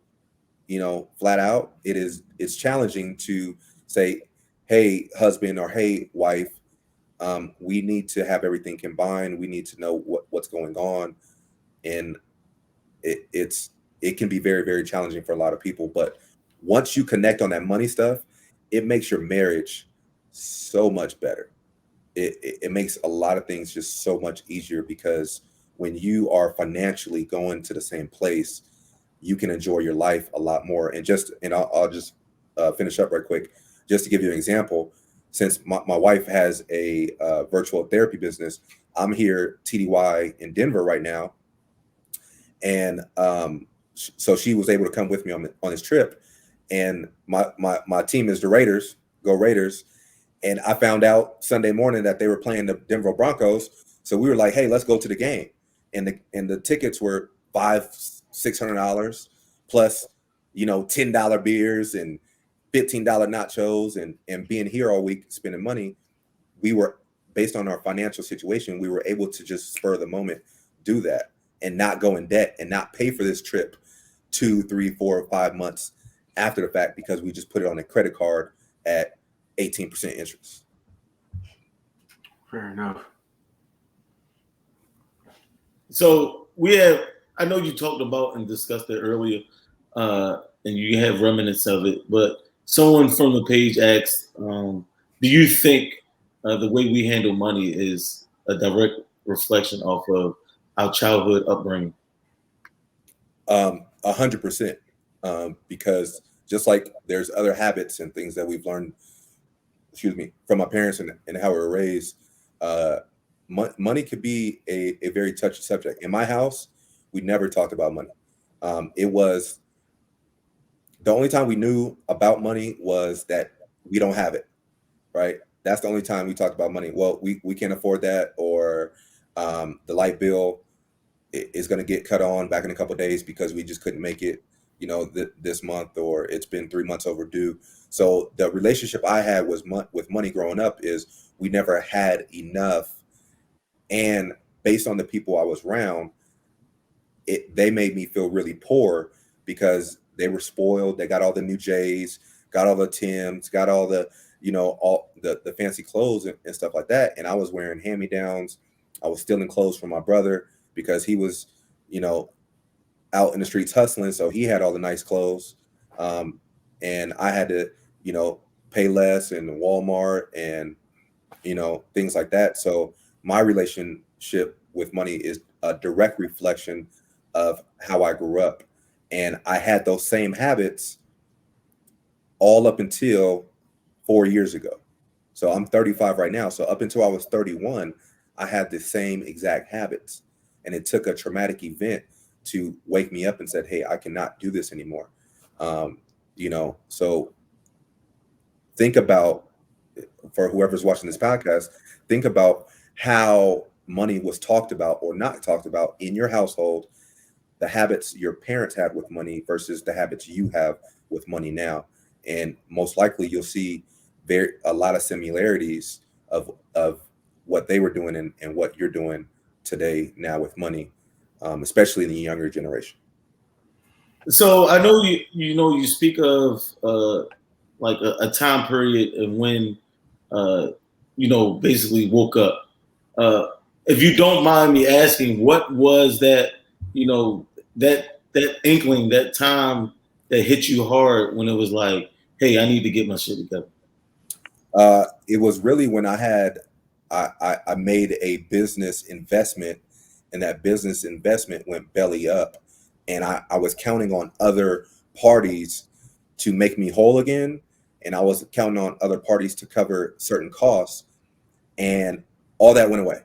flat out, it's challenging to say, hey, husband, or hey, wife, we need to have everything combined. We need to know what's going on. And it can be very, very challenging for a lot of people. But once you connect on that money stuff, it makes your marriage so much better. It makes a lot of things just so much easier because when you are financially going to the same place, you can enjoy your life a lot more. And I'll just finish up right quick, just to give you an example. Since my wife has a virtual therapy business, I'm here TDY in Denver right now. And so she was able to come with me on this trip. And my team is the Raiders, go Raiders. And I found out Sunday morning that they were playing the Denver Broncos. So we were like, hey, let's go to the game. And the tickets were $500-$600 plus, $10 beers and $15 nachos and being here all week spending money. We were, based on our financial situation, we were able to just spur the moment, do that and not go in debt and not pay for this trip 2, 3, 4, 5 months after the fact because we just put it on a credit card at 18% interest. Fair enough. So I know you talked about and discussed it earlier, and you have remnants of it, but someone from the page asked, do you think the way we handle money is a direct reflection off of our childhood upbringing? 100%. Because just like there's other habits and things that we've learned, from our parents and how we were raised, money could be a very touchy subject. In my house, we never talked about money. It was the only time we knew about money was that we don't have it, right? That's the only time we talked about money. Well, we can't afford that, or the light bill is going to get cut on back in a couple of days because we just couldn't make it, this month, or it's been 3 months overdue. So the relationship I had with money growing up is we never had enough. And based on the people I was around, they made me feel really poor because they were spoiled. They got all the new J's, got all the Tims, got all the, all the fancy clothes and stuff like that. And I was wearing hand-me-downs. I was stealing clothes from my brother because he was, out in the streets hustling. So he had all the nice clothes. And I had to, pay less in Walmart and, things like that. So my relationship with money is a direct reflection of how I grew up. And I had those same habits all up until 4 years ago. So I'm 35 right now. So up until I was 31, I had the same exact habits. And it took a traumatic event to wake me up and said, hey, I cannot do this anymore. So think about, for whoever's watching this podcast, think about how money was talked about or not talked about in your household, the habits your parents had with money versus the habits you have with money now. And most likely you'll see a lot of similarities of what they were doing and what you're doing today now with money, especially in the younger generation. So I know you speak of like a time period and when basically woke up. If you don't mind me asking, what was that, that inkling, that time that hit you hard when it was like, hey, I need to get my shit together? It was really when I made a business investment, and that business investment went belly up, and I was counting on other parties to make me whole again. and I was counting on other parties to cover certain costs, and all that went away.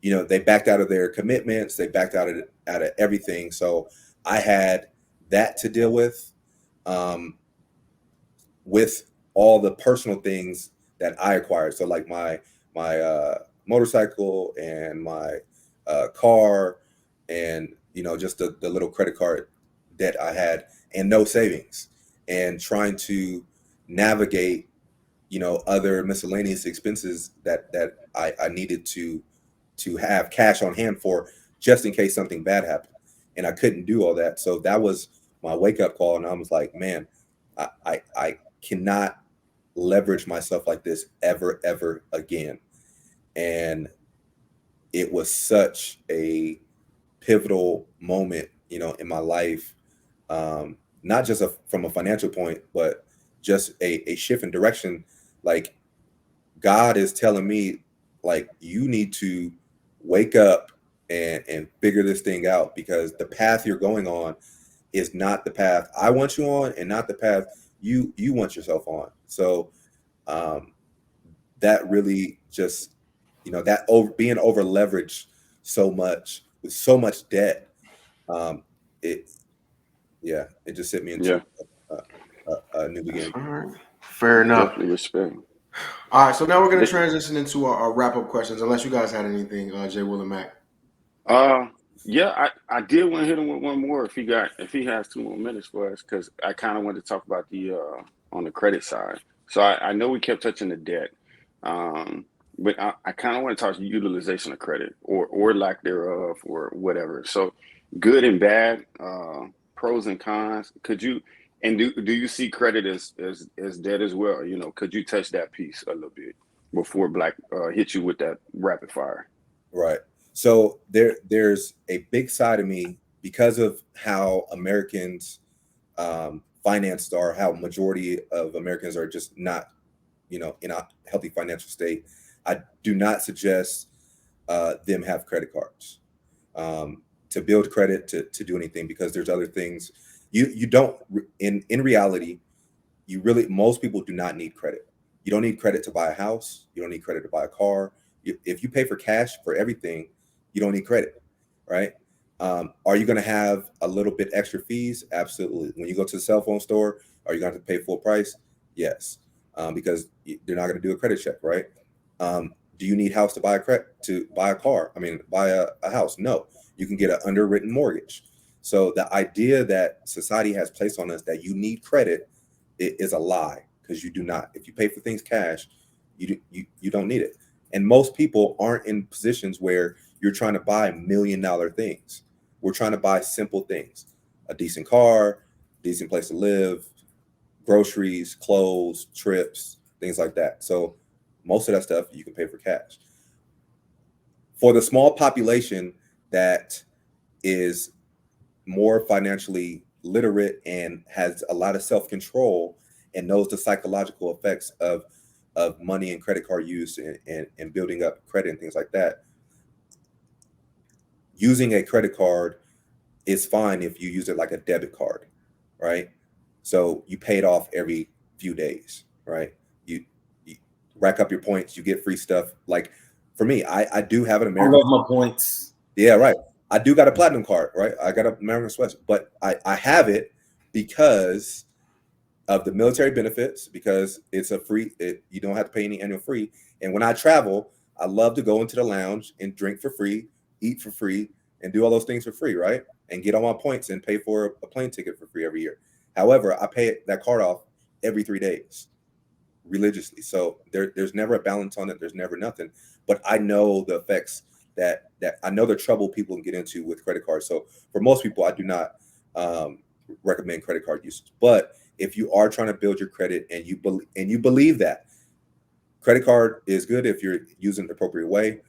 You know, they backed out of their commitments, they backed out of everything. So I had that to deal with all the personal things that I acquired. So like my motorcycle and my car, and you know, just the little credit card debt I had, and no savings, and trying to navigate, you know, other miscellaneous expenses that I needed to have cash on hand for, just in case something bad happened. And I couldn't do all that. So that was my wake up call. And I was like, man, I cannot leverage myself like this ever again. And it was such a pivotal moment, you know, in my life. Not just from a financial point, but just a shift in direction. Like, God is telling me, like, you need to wake up and figure this thing out, because the path you're going on is not the path I want you on, and not the path you want yourself on. So that really just, you know, that being over leveraged so much with so much debt, it just sent me into a new beginning. All right. Fair enough. Definitely respect. All right, so now we're going to transition into our wrap-up questions, unless you guys had anything, Jay, Will, and Mac. Yeah, I did want to hit him with one more if he has 2 more minutes for us, because I kind of wanted to talk about the on the credit side. So I know we kept touching the debt, but I kind of want to talk utilization of credit, or lack thereof, or whatever. So good and bad, pros and cons. Could you, and do you see credit as debt as well? You know, could you touch that piece a little bit before Black hit you with that rapid fire? Right. So there's a big side of me, because of how Americans financed are, how majority of Americans are just not, you know, in a healthy financial state. I do not suggest them have credit cards to build credit, to do anything, because there's other things you don't, in reality, most people do not need credit. You don't need credit to buy a house. You don't need credit to buy a car. If you pay for cash for everything, you don't need credit, right? Are you going to have a little bit extra fees? Absolutely. When you go to the cell phone store, are you going to have to pay full price? Yes, because they're not going to do a credit check, right? Do you need house to buy a car? I mean, buy a house? No, you can get an underwritten mortgage. So the idea that society has placed on us that you need credit is a lie, because you do not. If you pay for things cash, you don't need it. And most people aren't in positions where you're trying to buy $1 million things. We're trying to buy simple things: a decent car, decent place to live, groceries, clothes, trips, things like that. So most of that stuff you can pay for cash. For the small population that is more financially literate and has a lot of self-control and knows the psychological effects of money and credit card use and building up credit and things like that, using a credit card is fine if you use it like a debit card, right? So you pay it off every few days, right? You rack up your points, you get free stuff. Like for me, I do have an American. I love my points. Yeah, right. I do got a platinum card, right? I got an American Express, but I have it because of the military benefits, because it's a free, you don't have to pay any annual fee. And when I travel, I love to go into the lounge and drink for free, eat for free, and do all those things for free, right? And get all my points and pay for a plane ticket for free every year. However, I pay that card off every 3 days religiously. So there's never a balance on it. There's never nothing. But I know the effects that I know the trouble people can get into with credit cards. So for most people, I do not recommend credit card usage. But if you are trying to build your credit and you believe that credit card is good if you're using it the appropriate way,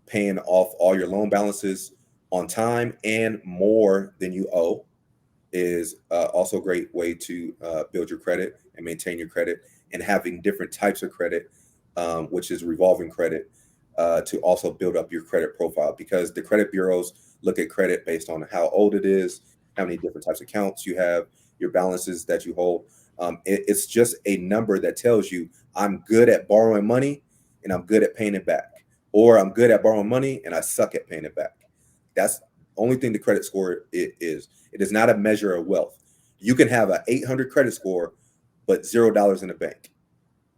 paying off all your loan balances on time and more than you owe is also a great way to build your credit and maintain your credit, and having different types of credit, which is revolving credit, to also build up your credit profile, because the credit bureaus look at credit based on how old it is, how many different types of accounts you have, your balances that you hold. It's just a number that tells you I'm good at borrowing money and I'm good at paying it back, or I'm good at borrowing money and I suck at paying it back. That's the only thing the credit score is. It is not a measure of wealth. You can have an 800 credit score, but $0 in the bank,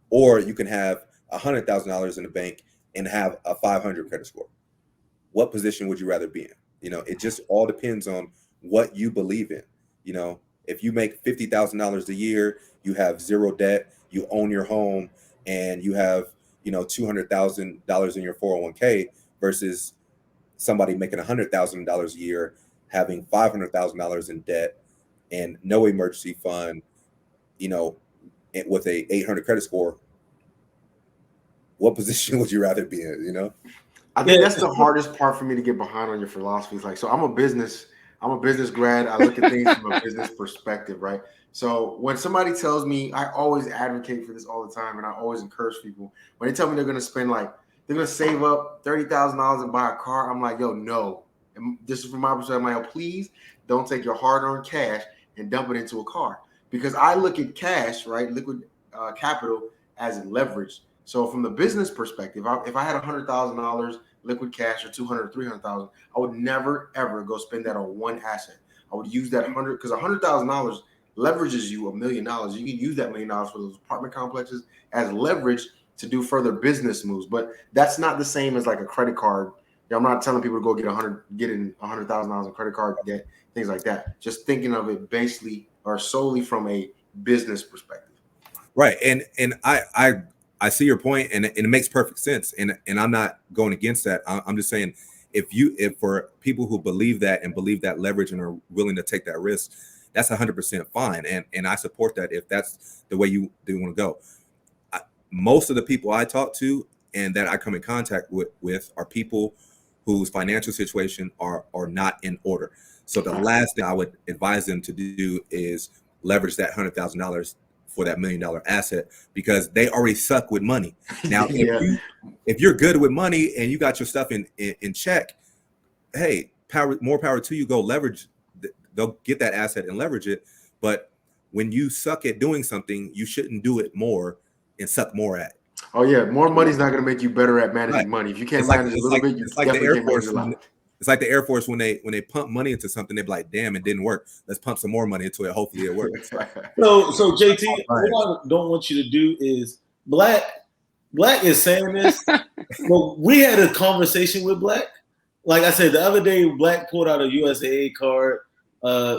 or you can have $100,000 in the bank and have a 500 credit score. What position would you rather be in? It just all depends on what you believe in. If you make $50,000 a year, you have zero debt, you own your home, and you have $200,000 in your 401k versus somebody making $100,000 a year, having $500,000 in debt and no emergency fund, with a 800 credit score. What position would you rather be in? I think that's the hardest part for me to get behind on your philosophies. So I'm a business grad. I look at things from a business perspective, right? So when somebody tells me, I always advocate for this all the time, and I always encourage people. When they tell me they're going to spend they're going to save up $30,000 and buy a car, I'm like, yo, no. And this is from my perspective. I'm like, yo, please don't take your hard-earned cash and dump it into a car, because I look at cash, right, liquid capital, as leverage. So from the business perspective, if I had $100,000 liquid cash, or $200,000 or $300,000, I would never ever go spend that on one asset. I would use that because $100,000 leverages you $1 million. You can use that $1 million for those apartment complexes as leverage to do further business moves. But that's not the same as like a credit card. I'm not telling people to go get in $100,000 in credit card debt, things like that. Just thinking of it basically or solely from a business perspective. Right, and I see your point, and it makes perfect sense, and I'm not going against that. I'm just saying, if for people who believe that and believe that leverage and are willing to take that risk, that's 100% fine, and I support that if that's the way you want to go. Most of the people I talk to and that I come in contact with are people whose financial situation are not in order. So the last thing I would advise them to do is leverage that $100,000 for that $1 million asset, because they already suck with money. Now, if you're good with money and you got your stuff in check, hey, more power to you. Go leverage. They'll get that asset and leverage it. But when you suck at doing something, you shouldn't do it more and suck more at it. Oh yeah, more money's not going to make you better at managing money. If you can't manage a little bit, you definitely can't manage a lot. It's like the Air Force when they pump money into something, they're like, "Damn, it didn't work. Let's pump some more money into it. Hopefully, it works." So JT, what I don't want you to do is Black is saying this. Well, we had a conversation with Black. Like I said, the other day, Black pulled out a USAA card.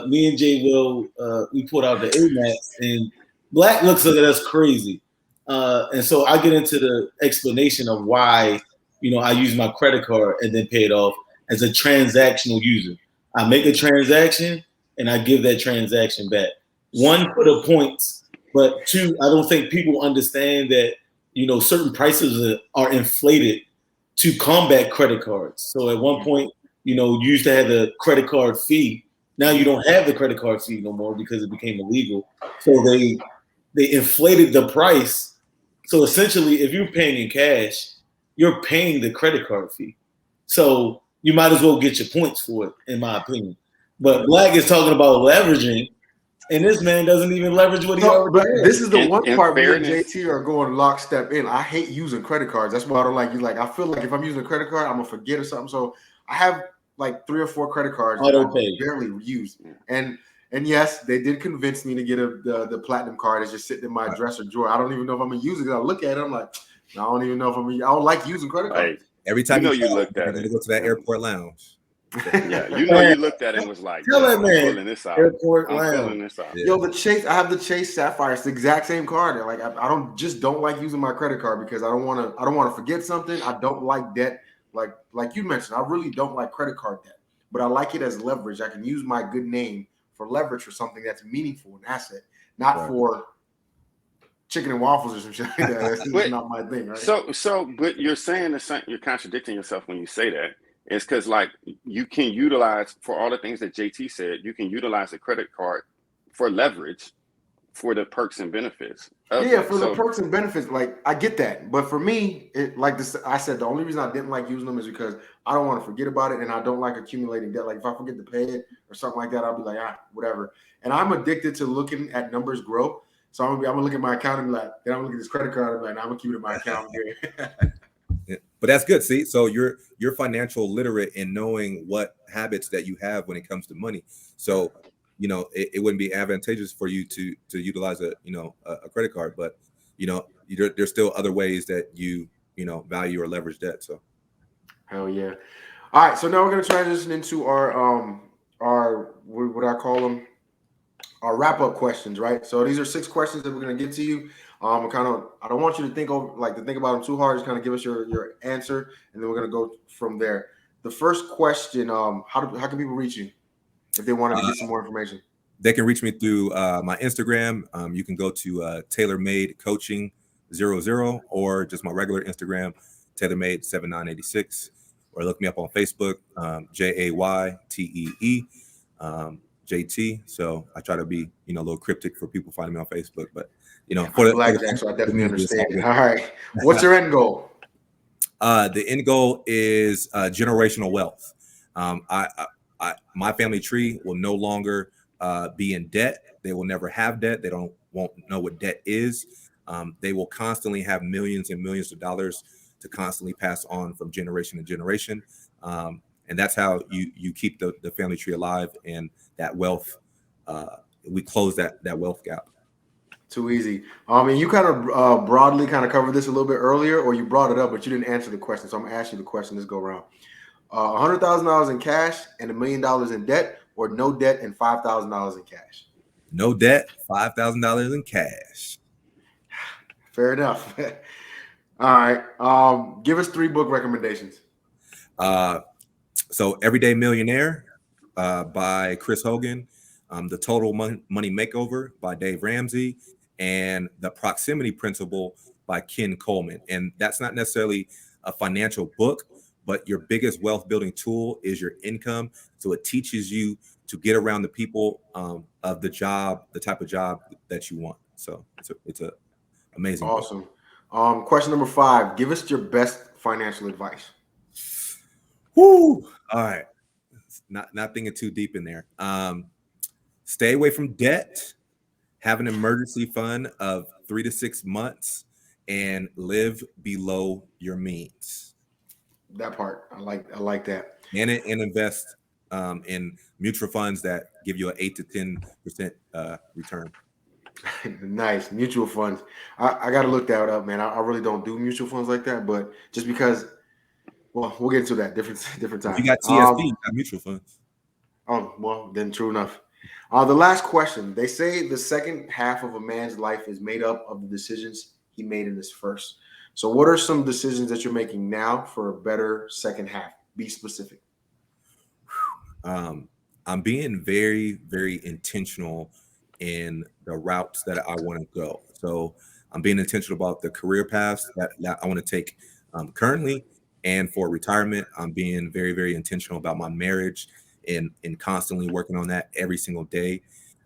Me and Jay Will, we pulled out the Amex, and Black looks at us crazy. And so I get into the explanation of why, I use my credit card and then pay it off as a transactional user. I make a transaction and I give that transaction back. One, for the points, but two, I don't think people understand that, certain prices are inflated to combat credit cards. So at one point, you used to have the credit card fee. Now you don't have the credit card fee no more because it became illegal. So they inflated the price. So essentially, if you're paying in cash, you're paying the credit card fee. So you might as well get your points for it, in my opinion. But Black is talking about leveraging, and this man doesn't even leverage what he already has. This is the one part me and JT are going lockstep in. I hate using credit cards. That's why I don't like you. Like, I feel like if I'm using a credit card, I'm gonna forget or something. So I have like 3 or 4 credit cards that I barely use. And yes, they did convince me to get the platinum card. It's just sitting in my dresser drawer. I don't even know if I'm gonna use it. I look at it, I'm like, I don't even know if I don't like using credit cards. Hey, every time you looked at it, go to that airport lounge. Yeah, you looked at it and was like, tell that man, feeling this out. Airport I'm lounge. feeling this out. Yeah. Yo, I have the Chase Sapphire. It's the exact same card. Like I don't like using my credit card because I don't want to forget something. I don't like debt. Like you mentioned, I really don't like credit card debt, but I like it as leverage. I can use my good name for leverage for something that's meaningful, an asset, not for chicken and waffles or some shit like that. That's not my thing, right? But you're saying you're contradicting yourself when you say that. It's because like you can utilize, for all the things that JT said, you can utilize a credit card for leverage for the perks and benefits. The perks and benefits, like I get that, but for me, I said, the only reason I didn't like using them is because I don't want to forget about it, and I don't like accumulating debt. Like if I forget to pay it or something like that, I'll be like, whatever. And I'm addicted to looking at numbers grow. So I'm gonna look at my account and be like, then I'm gonna look at this credit card and be like, nah, I'm gonna keep it in my account. Yeah, but that's good. See, so you're financial literate in knowing what habits that you have when it comes to money. So, it wouldn't be advantageous for you to utilize a credit card, but there's still other ways that you value or leverage debt. So, Hell yeah. All right, so now we're gonna transition into our what I call them, our wrap up questions, right? So these are 6 questions that we're gonna get to you. I don't want you to think about them too hard. Just kind of give us your answer, and then we're gonna go from there. The first question, how can people reach you if they wanted to get some more information? They can reach me through my Instagram. You can go to TaylorMade Coaching 00, or just my regular Instagram, TaylorMade 7986, or look me up on Facebook, JayTee, Jay Tee. So I try to be a little cryptic for people finding me on Facebook, but for Blackjack, so I definitely understand it. All right, what's your end goal? The end goal is generational wealth. My family tree will no longer be in debt. They will never have debt. They won't know what debt is. They will constantly have millions and millions of dollars to constantly pass on from generation to generation. And that's how you keep the family tree alive, and that wealth, we close that wealth gap. Too easy. And you kind of broadly kind of covered this a little bit earlier, or you brought it up, but you didn't answer the question. So I'm gonna ask you the question this go around. $100,000 in cash and $1 million in debt, or no debt and $5,000 in cash? No debt, $5,000 in cash. Fair enough. All right. Give us 3 book recommendations. So Everyday Millionaire by Chris Hogan, The Total Money Makeover by Dave Ramsey, and The Proximity Principle by Ken Coleman. And that's not necessarily a financial book, but your biggest wealth building tool is your income. So it teaches you to get around the people of the type of job that you want. So it's a amazing. Awesome. Question number 5, give us your best financial advice. Whoo! All right. Not thinking too deep in there. Stay away from debt, have an emergency fund of 3 to 6 months, and live below your means. That part, I like that. And invest in mutual funds that give you an 8 to 10% return. Nice. Mutual funds. I got to look that up, man. I really don't do mutual funds like that, but just because, well, we'll get into that different time. If you got TSD, you got mutual funds. Oh, well, then true enough. The last question. They say the second half of a man's life is made up of the decisions he made in his first. So what are some decisions that you're making now for a better second half? Be specific. I'm being very, very intentional in the routes that I want to go. So I'm being intentional about the career paths that I want to take currently, and for retirement, I'm being very, very intentional about my marriage and constantly working on that every single day,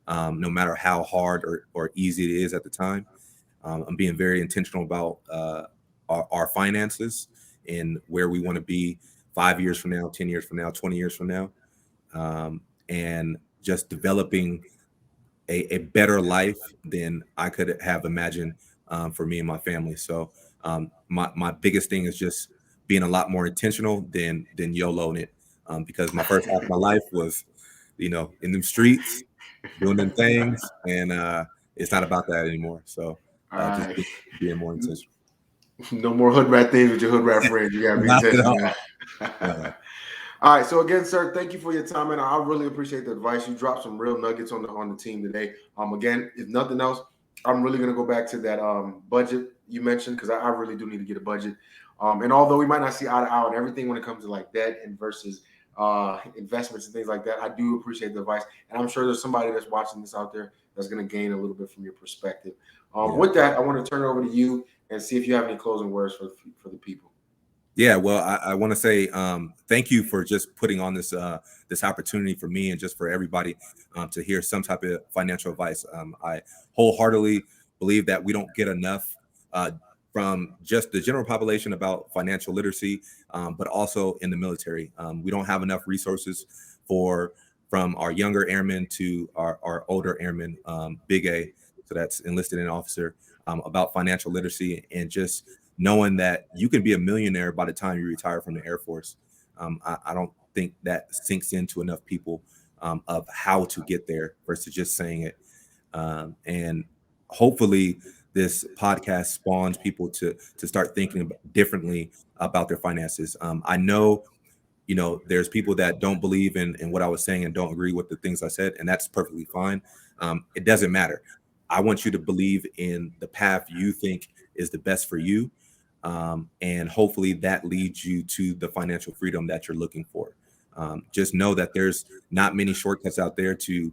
no matter how hard or easy it is at the time. I'm being very intentional about our finances and where we want to be 5 years from now, 10 years from now, 20 years from now, and just developing a better life than I could have imagined for me and my family. So my biggest thing is just being a lot more intentional than YOLOing it, because my first half of my life was, in them streets, doing them things, and it's not about that anymore. So just being more intentional. No more hood rat things with your hood rat friends. You gotta be intentional, man. All right. So again, sir, thank you for your time, and I really appreciate the advice. You dropped some real nuggets on the team today. Again, if nothing else, I'm really gonna go back to that budget you mentioned, because I really do need to get a budget. And although we might not see eye to eye on everything when it comes to like debt and versus investments and things like that, I do appreciate the advice, and I'm sure there's somebody that's watching this out there that's gonna gain a little bit from your perspective. With that, I want to turn it over to you and see if you have any closing words for the people. Yeah, well, I want to say thank you for just putting on this opportunity for me and just for everybody to hear some type of financial advice. I wholeheartedly believe that we don't get enough from just the general population about financial literacy, but also in the military. We don't have enough resources from our younger airmen to our older airmen, Big A. So that's enlisted in officer, about financial literacy and just knowing that you can be a millionaire by the time you retire from the Air Force. I don't think that sinks into enough people of how to get there versus just saying it. And hopefully this podcast spawns people to start thinking differently about their finances. I know, there's people that don't believe in what I was saying and don't agree with the things I said, and that's perfectly fine. It doesn't matter. I want you to believe in the path you think is the best for you. And hopefully that leads you to the financial freedom that you're looking for. Just know that there's not many shortcuts out there to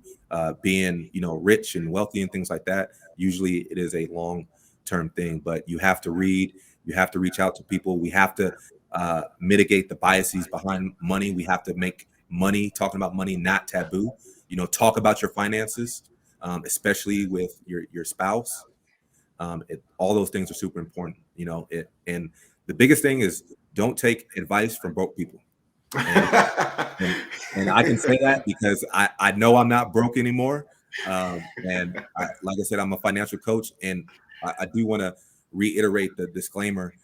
being, rich and wealthy and things like that. Usually it is a long-term thing, but you have to read, you have to reach out to people. We have to mitigate the biases behind money. We have to make money, talking about money, not taboo. Talk about your finances, especially with your spouse. All those things are super important, and the biggest thing is don't take advice from broke people. And I can say that because I know I'm not broke anymore. And like I said, I'm a financial coach, and I do want to reiterate the disclaimer.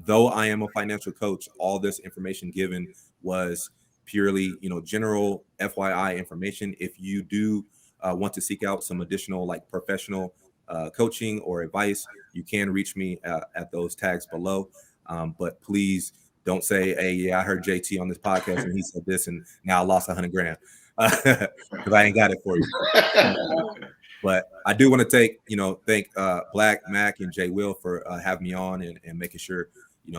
Though I am a financial coach, all this information given was purely, general FYI information. If you do want to seek out some additional professional coaching or advice, you can reach me at those tags below. But please don't say, hey, yeah, I heard Jay Tee on this podcast and he said this and now I lost $100 grand because I ain't got it for you. But I do want to thank Black, Mac, and Jay Will for having me on and making sure,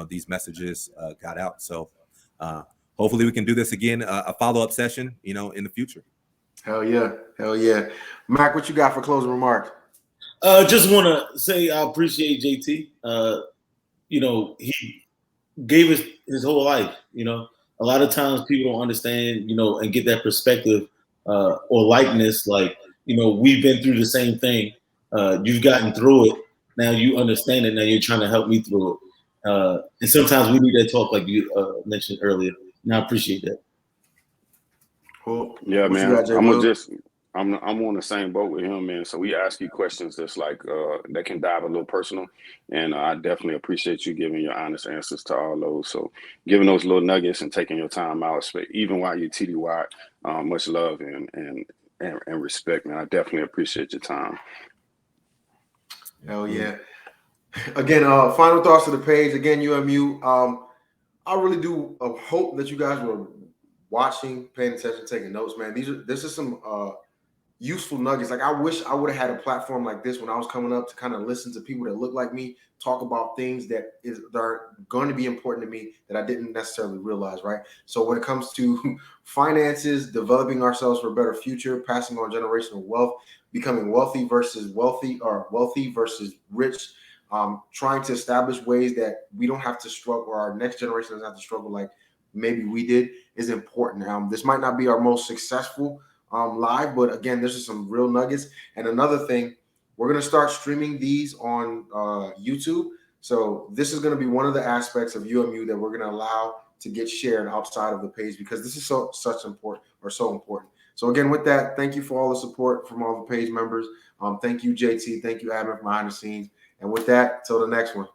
these messages got out. So hopefully we can do this again, a follow-up session, in the future. Hell yeah. Hell yeah. Mac, what you got for closing remarks? Just want to say I appreciate JT. He gave us his whole life. A lot of times people don't understand, and get that perspective or likeness. We've been through the same thing. You've gotten through it. Now you understand it. Now you're trying to help me through it. And sometimes we need that talk, like you mentioned earlier. And I appreciate that. Cool. Yeah, What man. you got, Jay Will? I'm on the same boat with him, man. So we ask you questions that's that can dive a little personal, and I definitely appreciate you giving your honest answers to all those. So giving those little nuggets and taking your time out, even while you're TDY, much love and respect, man. I definitely appreciate your time. Hell yeah. Again, final thoughts to the page. Again, uMu. I really do hope that you guys were watching, paying attention, taking notes, man. This is some useful nuggets. I wish I would have had a platform like this when I was coming up to kind of listen to people that look like me talk about things that are going to be important to me that I didn't necessarily realize, right? So when it comes to finances, developing ourselves for a better future, passing on generational wealth, becoming wealthy versus rich, trying to establish ways that we don't have to struggle, or our next generation doesn't have to struggle like maybe we did, is important. This might not be our most successful live, but again, this is some real nuggets. And another thing, we're going to start streaming these on YouTube. So this is going to be one of the aspects of uMu that we're going to allow to get shared outside of the page, because this is so important. So again, with that, thank you for all the support from all the page members. Thank you, JT. Thank you, Admin, from behind the scenes. And with that, till the next one.